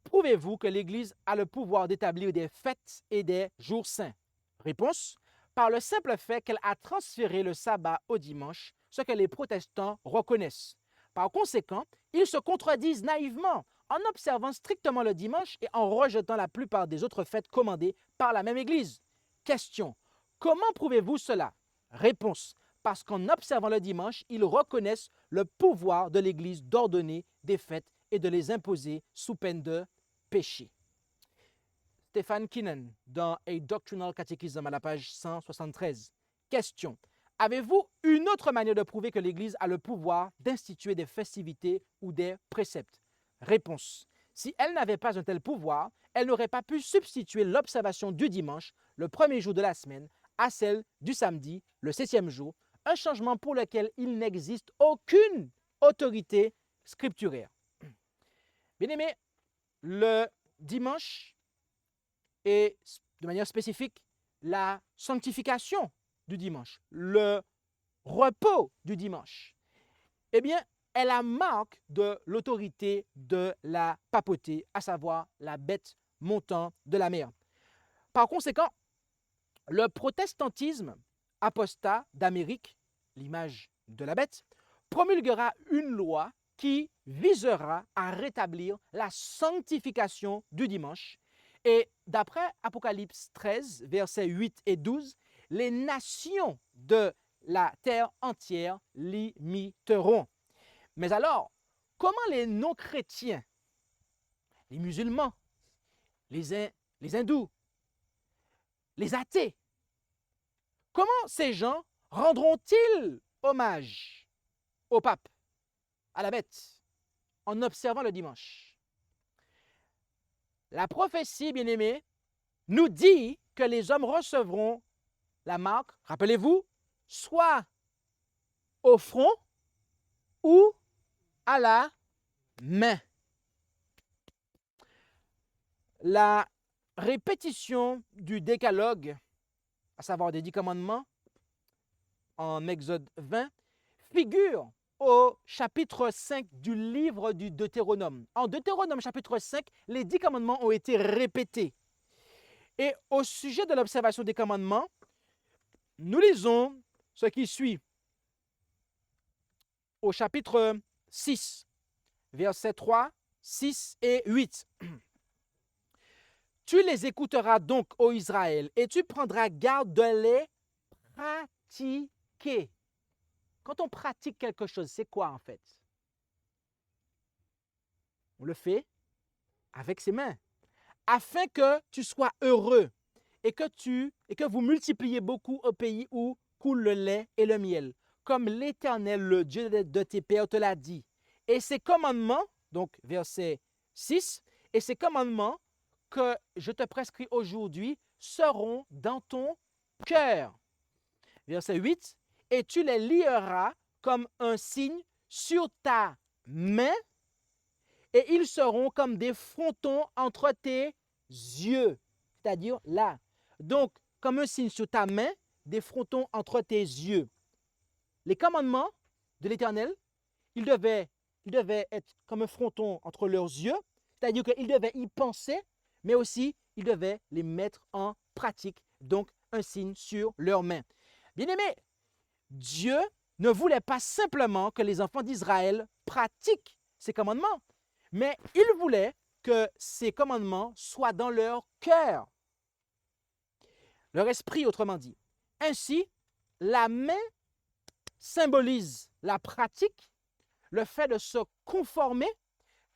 prouvez-vous que l'Église a le pouvoir d'établir des fêtes et des jours saints? Réponse. Par le simple fait qu'elle a transféré le sabbat au dimanche, ce que les protestants reconnaissent. Par conséquent, ils se contredisent naïvement en observant strictement le dimanche et en rejetant la plupart des autres fêtes commandées par la même Église. Question. Comment prouvez-vous cela? Réponse. Parce qu'en observant le dimanche, ils reconnaissent le pouvoir de l'Église d'ordonner des fêtes et de les imposer sous peine de péché. Stephen Kinnan, dans A Doctrinal Catechism, à la page 173. Question. Avez-vous une autre manière de prouver que l'Église a le pouvoir d'instituer des festivités ou des préceptes? Réponse. Si elle n'avait pas un tel pouvoir, elle n'aurait pas pu substituer l'observation du dimanche, le premier jour de la semaine, à celle du samedi, le 7e jour, un changement pour lequel il n'existe aucune autorité scripturaire. Bien-aimés, le dimanche et de manière spécifique la sanctification du dimanche, le repos du dimanche, eh bien, est la marque de l'autorité de la papauté, à savoir la bête montant de la mer. Par conséquent, le protestantisme apostat d'Amérique, l'image de la bête, promulguera une loi qui visera à rétablir la sanctification du dimanche. Et d'après Apocalypse 13, versets 8 et 12, les nations de la terre entière l'imiteront. Mais alors, comment les non-chrétiens les musulmans, les hindous, les athées. Comment ces gens rendront-ils hommage au pape, à la bête, en observant le dimanche? La prophétie, bien-aimée, nous dit que les hommes recevront la marque, rappelez-vous, soit au front ou à la main. La répétition du décalogue, à savoir des 10 commandements, en Exode 20, figure au chapitre 5 du livre du Deutéronome. En Deutéronome chapitre 5, les 10 commandements ont été répétés. Et au sujet de l'observation des commandements, nous lisons ce qui suit au chapitre 6, versets 3, 6 et 8. Tu les écouteras donc, ô Israël, et tu prendras garde de les pratiquer. Quand on pratique quelque chose, c'est quoi en fait? On le fait avec ses mains, afin que tu sois heureux et que vous multipliez beaucoup au pays où coule le lait et le miel, comme l'Éternel, le Dieu de tes pères, te l'a dit. Et ces commandements, donc verset 6, et ces commandements que je te prescris aujourd'hui seront dans ton cœur. Verset 8, et tu les lieras comme un signe sur ta main, et ils seront comme des frontons entre tes yeux, c'est-à-dire là. Donc, comme un signe sur ta main, des frontons entre tes yeux. Les commandements de l'Éternel, ils devaient être comme un fronton entre leurs yeux, c'est-à-dire qu'ils devaient y penser, mais aussi ils devaient les mettre en pratique, donc un signe sur leurs mains. Bien-aimés, Dieu ne voulait pas simplement que les enfants d'Israël pratiquent ces commandements, mais il voulait que ces commandements soient dans leur cœur, leur esprit, autrement dit. Ainsi, la main symbolise la pratique, le fait de se conformer,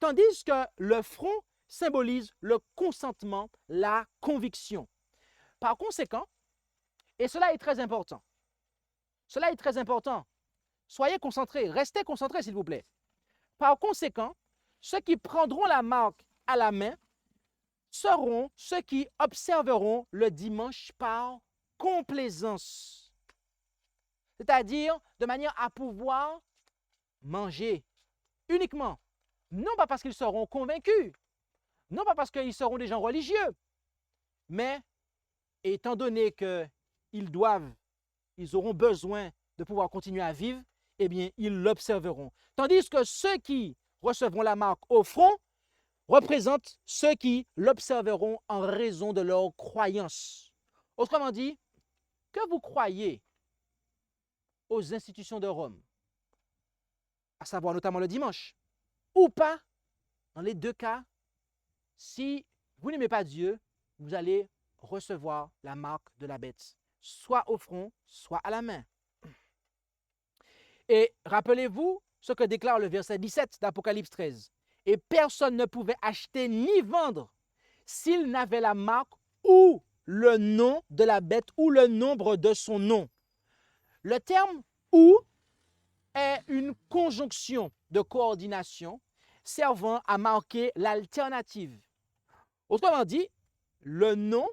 tandis que le front symbolise le consentement, la conviction. Par conséquent, et cela est très important, soyez concentrés, restez concentrés s'il vous plaît. Par conséquent, ceux qui prendront la marque à la main seront ceux qui observeront le dimanche par complaisance, c'est-à-dire de manière à pouvoir manger uniquement, non pas parce qu'ils seront convaincus, non pas parce qu'ils seront des gens religieux, mais étant donné qu'ils auront besoin de pouvoir continuer à vivre, eh bien, ils l'observeront. Tandis que ceux qui recevront la marque au front représentent ceux qui l'observeront en raison de leur croyance. Autrement dit, que vous croyez aux institutions de Rome, à savoir notamment le dimanche, ou pas, dans les deux cas, si vous n'aimez pas Dieu, vous allez recevoir la marque de la bête, soit au front, soit à la main. Et rappelez-vous ce que déclare le verset 17 d'Apocalypse 13. Et personne ne pouvait acheter ni vendre s'il n'avait la marque ou le nom de la bête ou le nombre de son nom. Le terme « ou » est une conjonction de coordination servant à marquer l'alternative. Autrement dit, le nom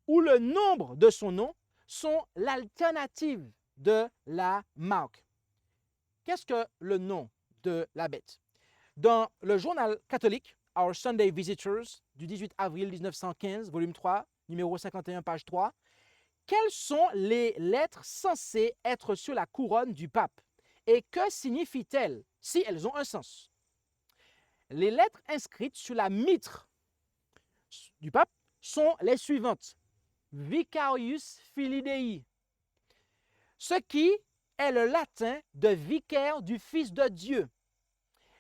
ou le nombre de son nom sont l'alternative de la marque. Qu'est-ce que le nom de la bête? Dans le journal catholique Our Sunday Visitors du 18 avril 1915, volume 3, numéro 51, page 3, quelles sont les lettres censées être sur la couronne du pape et que signifient-elles si elles ont un sens? Les lettres inscrites sur la mitre du pape sont les suivantes. Vicarius Filii Dei, ce qui est le latin de vicaire du Fils de Dieu.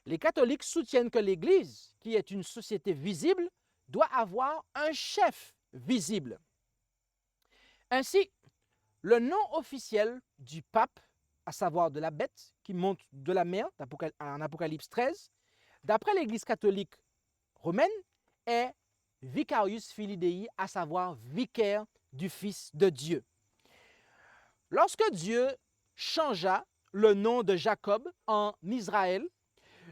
Les catholiques soutiennent que l'Église, qui est une société visible, doit avoir un chef visible. Ainsi, le nom officiel du pape, à savoir de la bête qui monte de la mer en Apocalypse 13, d'après l'Église catholique romaine, est Vicarius Filii Dei, à savoir vicaire du Fils de Dieu. Lorsque Dieu changea le nom de Jacob en Israël,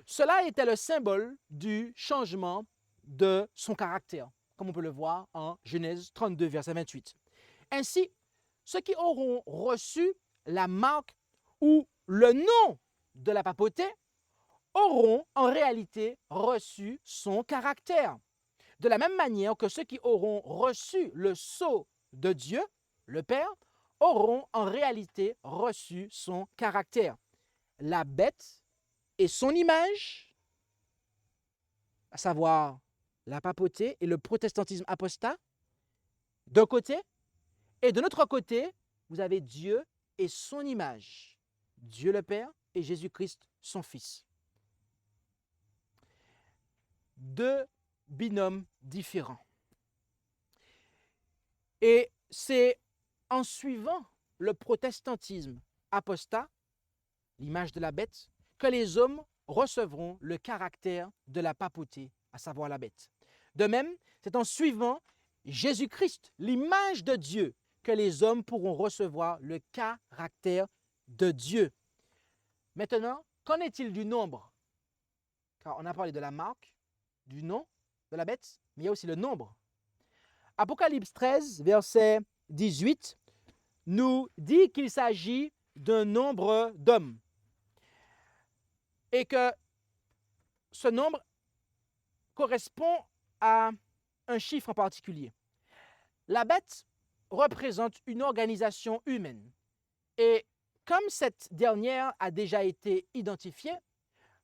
cela était le symbole du changement de son caractère, comme on peut le voir en Genèse 32, verset 28. Ainsi, ceux qui auront reçu la marque ou le nom de la papauté auront en réalité reçu son caractère. De la même manière que ceux qui auront reçu le sceau de Dieu, le Père, auront en réalité reçu son caractère. La bête et son image, à savoir la papauté et le protestantisme apostat, d'un côté, et de l'autre côté, vous avez Dieu et son image, Dieu le Père et Jésus-Christ, son Fils. Deux binômes différents. Et c'est en suivant le protestantisme apostat, l'image de la bête, que les hommes recevront le caractère de la papauté, à savoir la bête. De même, c'est en suivant Jésus-Christ, l'image de Dieu, que les hommes pourront recevoir le caractère de Dieu. Maintenant, qu'en est-il du nombre? Car on a parlé de la marque, du nom de la bête, mais il y a aussi le nombre. Apocalypse 13, verset 18, nous dit qu'il s'agit d'un nombre d'hommes et que ce nombre correspond à un chiffre en particulier. La bête représente une organisation humaine et comme cette dernière a déjà été identifiée,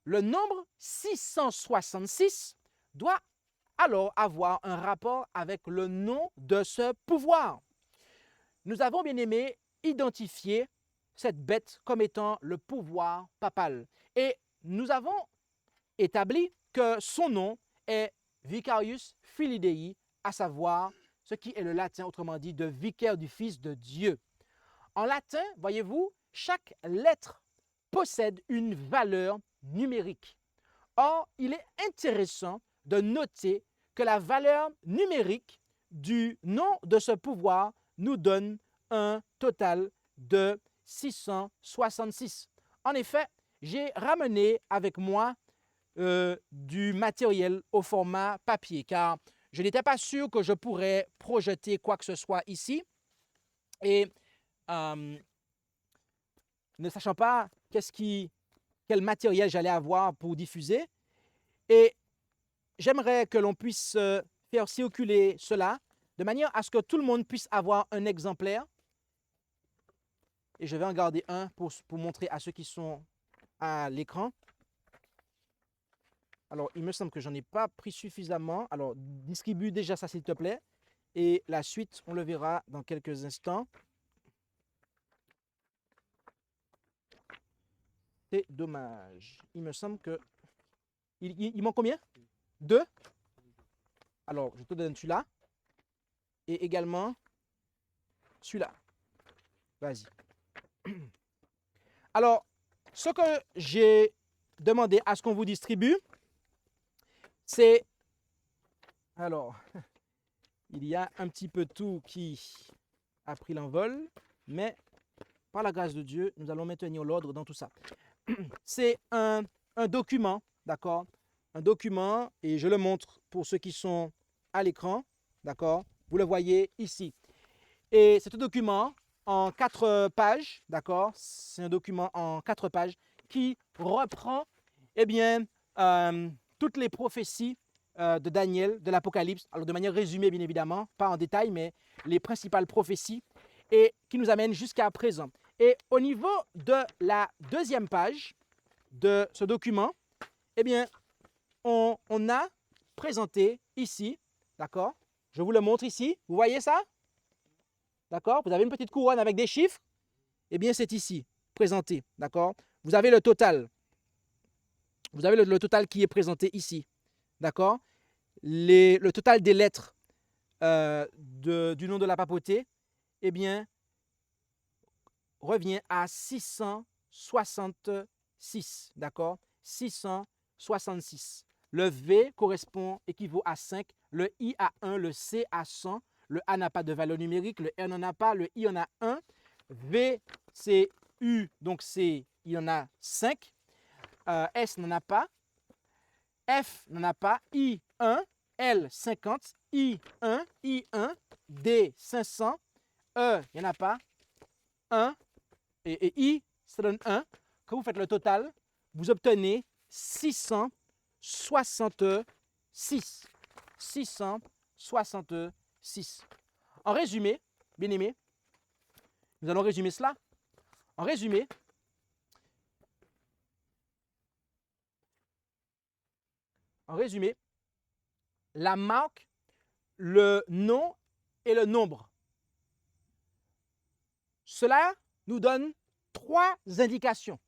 le nombre 666 doit alors avoir un rapport avec le nom de ce pouvoir. Nous avons bien aimé identifier cette bête comme étant le pouvoir papal. Et nous avons établi que son nom est Vicarius Filii Dei, à savoir ce qui est le latin, autrement dit, de vicaire du Fils de Dieu. En latin, voyez-vous, chaque lettre possède une valeur numérique. Or, il est intéressant de noter que la valeur numérique du nom de ce pouvoir nous donne un total de 666. En effet, j'ai ramené avec moi du matériel au format papier, car je n'étais pas sûr que je pourrais projeter quoi que ce soit ici. Et ne sachant pas quel matériel j'allais avoir pour diffuser, et j'aimerais que l'on puisse faire circuler cela de manière à ce que tout le monde puisse avoir un exemplaire. Et je vais en garder un pour montrer à ceux qui sont à l'écran. Alors, il me semble que j'en ai pas pris suffisamment. Alors, distribue déjà ça, s'il te plaît. Et la suite, on le verra dans quelques instants. C'est dommage. Il me semble que... Il manque combien? 2? Alors, je te donne celui-là. Et également celui-là. Vas-y. Alors, ce que j'ai demandé à ce qu'on vous distribue, c'est... Alors, il y a un petit peu tout qui a pris l'envol, mais par la grâce de Dieu, nous allons maintenir l'ordre dans tout ça. C'est un document, d'accord? Un document, et je le montre pour ceux qui sont à l'écran, d'accord? Vous le voyez ici. Et c'est un document en 4 pages, d'accord? C'est un document en 4 pages qui reprend, eh bien, toutes les prophéties de Daniel, de l'Apocalypse, alors de manière résumée, bien évidemment, pas en détail, mais les principales prophéties, et qui nous amènent jusqu'à présent. Et au niveau de la 2e page de ce document, eh bien, on a présenté ici, d'accord? Je vous le montre ici. Vous voyez ça? D'accord? Vous avez une petite couronne avec des chiffres. Eh bien, c'est ici, présenté, d'accord? Vous avez le total. Vous avez le total qui est présenté ici, d'accord? Le total des lettres du nom de la papauté, eh bien, revient à 666, d'accord? 666. Le V équivaut à 5, le I a 1, le C a 100, le A n'a pas de valeur numérique, le R n'en a pas, le I en a 1, V, c'est U, donc il y en a 5, S n'en a pas, F n'en a pas, I 1, L 50, I 1, D 500, E, il n'y en a pas, 1, et I, ça donne 1. Quand vous faites le total, vous obtenez 666. 666. En résumé, bien-aimés, nous allons résumer cela. En résumé, la marque, le nom et le nombre. Cela nous donne 3 indications.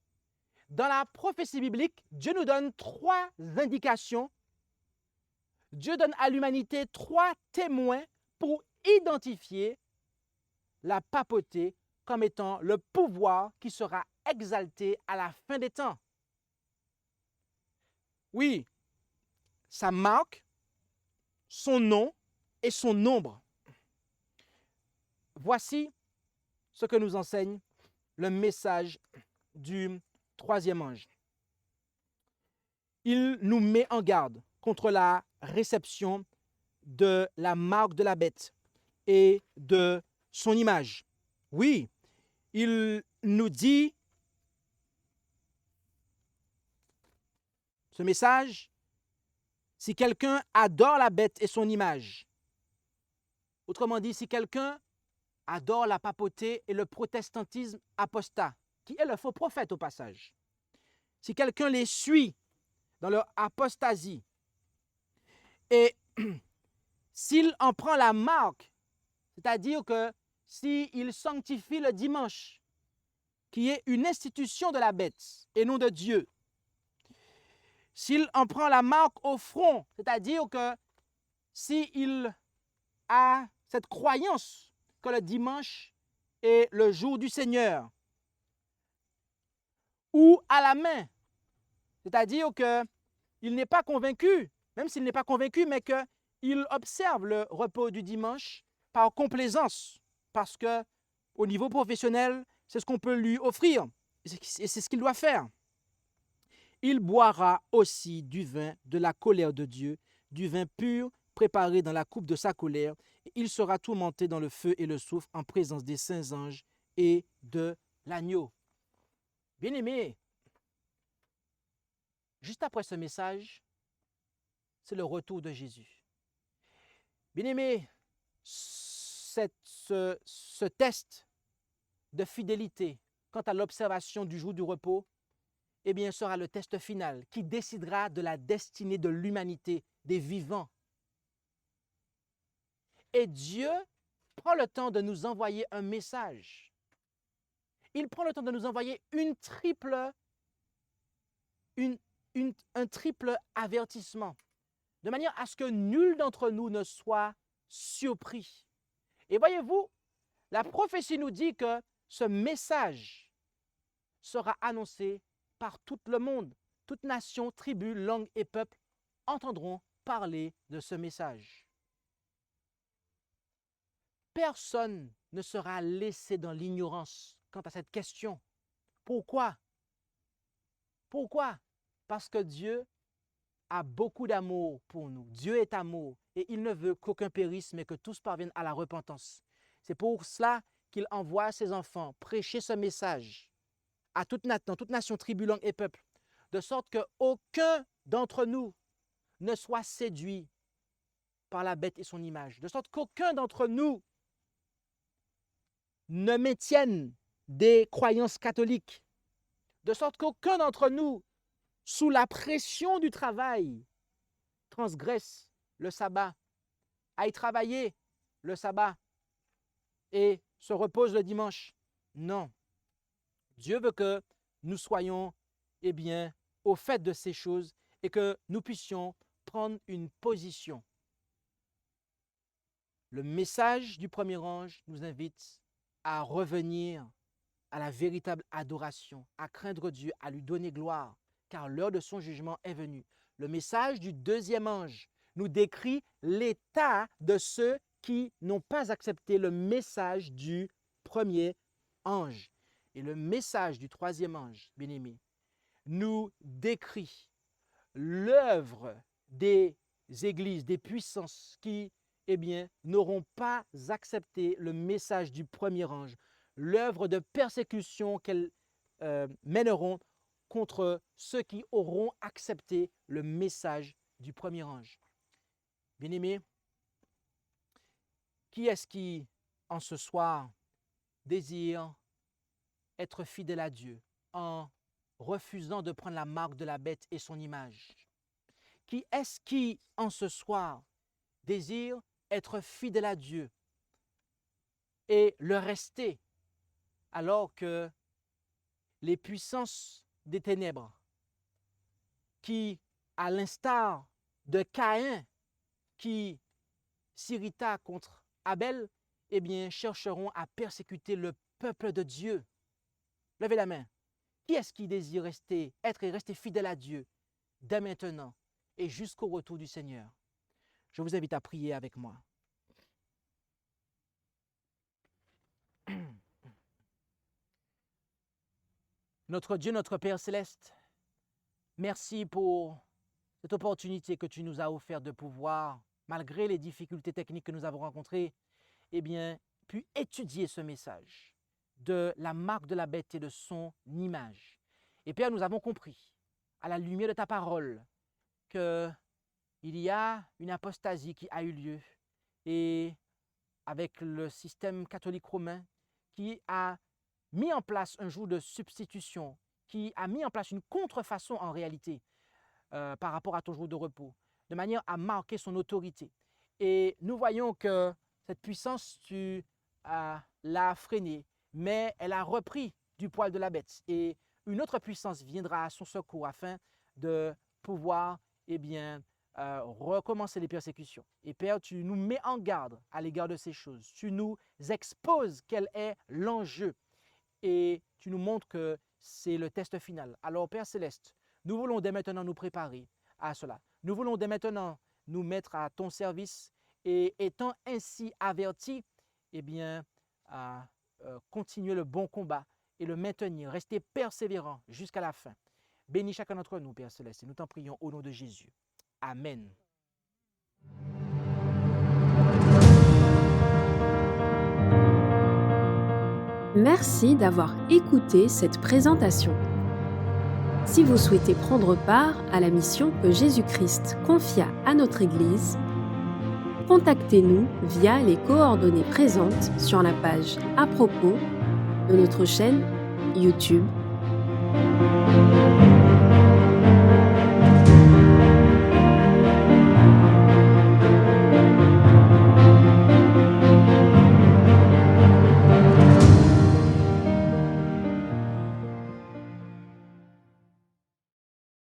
Dans la prophétie biblique, Dieu nous donne 3 indications. Dieu donne à l'humanité 3 témoins pour identifier la papauté comme étant le pouvoir qui sera exalté à la fin des temps. Oui, sa marque, son nom et son nombre. Voici ce que nous enseigne le message du 3e ange. Il nous met en garde contre la réception de la marque de la bête et de son image. Oui, il nous dit, ce message, si quelqu'un adore la bête et son image, autrement dit, si quelqu'un adore la papauté et le protestantisme apostat, qui est le faux prophète au passage, si quelqu'un les suit dans leur apostasie, et s'il en prend la marque, c'est-à-dire que s'il sanctifie le dimanche, qui est une institution de la bête et non de Dieu, s'il en prend la marque au front, c'est-à-dire que s'il a cette croyance que le dimanche est le jour du Seigneur, ou à la main, c'est-à-dire qu'il n'est pas convaincu, même s'il n'est pas convaincu, mais qu'il observe le repos du dimanche par complaisance, parce que au niveau professionnel, c'est ce qu'on peut lui offrir, et c'est ce qu'il doit faire. Il boira aussi du vin de la colère de Dieu, du vin pur préparé dans la coupe de sa colère, et il sera tourmenté dans le feu et le soufre en présence des saints anges et de l'agneau. Bien-aimés, juste après ce message, c'est le retour de Jésus. Bien-aimés, ce test de fidélité quant à l'observation du jour du repos, eh bien, sera le test final qui décidera de la destinée de l'humanité, des vivants. Et Dieu prend le temps de nous envoyer un message. Il prend le temps de nous envoyer un triple avertissement, de manière à ce que nul d'entre nous ne soit surpris. Et voyez-vous, la prophétie nous dit que ce message sera annoncé par tout le monde. Toute nation, tribu, langue et peuple entendront parler de ce message. Personne ne sera laissé dans l'ignorance quant à cette question. Pourquoi? Pourquoi? Parce que Dieu a beaucoup d'amour pour nous. Dieu est amour et il ne veut qu'aucun périsse, mais que tous parviennent à la repentance. C'est pour cela qu'il envoie ses enfants prêcher ce message à dans toute nation, tribu, langue et peuple, de sorte qu'aucun d'entre nous ne soit séduit par la bête et son image, de sorte qu'aucun d'entre nous ne maintienne des croyances catholiques, de sorte qu'aucun d'entre nous, sous la pression du travail, transgresse le sabbat, aille travailler le sabbat et se repose le dimanche. Non. Dieu veut que nous soyons, eh bien, au fait de ces choses et que nous puissions prendre une position. Le message du premier ange nous invite à revenir à la véritable adoration, à craindre Dieu, à lui donner gloire, car l'heure de son jugement est venue. Le message du deuxième ange nous décrit l'état de ceux qui n'ont pas accepté le message du premier ange. Et le message du troisième ange, bien-aimé, nous décrit l'œuvre des églises, des puissances qui, n'auront pas accepté le message du premier ange, l'œuvre de persécution qu'elles mèneront contre ceux qui auront accepté le message du premier ange. Bien-aimés, qui est-ce qui, en ce soir, désire être fidèle à Dieu en refusant de prendre la marque de la bête et son image? Qui est-ce qui, en ce soir, désire être fidèle à Dieu et le rester alors que les puissances des ténèbres qui, à l'instar de Caïn qui s'irrita contre Abel, chercheront à persécuter le peuple de Dieu? Levez la main. Qui est-ce qui désire rester fidèle à Dieu dès maintenant et jusqu'au retour du Seigneur? Je vous invite à prier avec moi. Notre Dieu, notre Père céleste, merci pour cette opportunité que tu nous as offerte de pouvoir, malgré les difficultés techniques que nous avons rencontrées, pu étudier ce message de la marque de la bête et de son image. Et Père, nous avons compris, à la lumière de ta parole, qu'il y a une apostasie qui a eu lieu, et avec le système catholique romain qui a mis en place un jour de substitution, qui a mis en place une contrefaçon en réalité par rapport à ton jour de repos, de manière à marquer son autorité. Et nous voyons que cette puissance, tu l'as freinée, mais elle a repris du poil de la bête. Et une autre puissance viendra à son secours afin de pouvoir recommencer les persécutions. Et Père, tu nous mets en garde à l'égard de ces choses. Tu nous exposes quel est l'enjeu. Et tu nous montres que c'est le test final. Alors, Père Céleste, nous voulons dès maintenant nous préparer à cela. Nous voulons dès maintenant nous mettre à ton service et étant ainsi avertis, continuer le bon combat et le maintenir, rester persévérant jusqu'à la fin. Bénis chacun d'entre nous, Père Céleste, et nous t'en prions au nom de Jésus. Amen. Merci d'avoir écouté cette présentation. Si vous souhaitez prendre part à la mission que Jésus-Christ confia à notre Église, contactez-nous via les coordonnées présentes sur la page à propos de notre chaîne YouTube.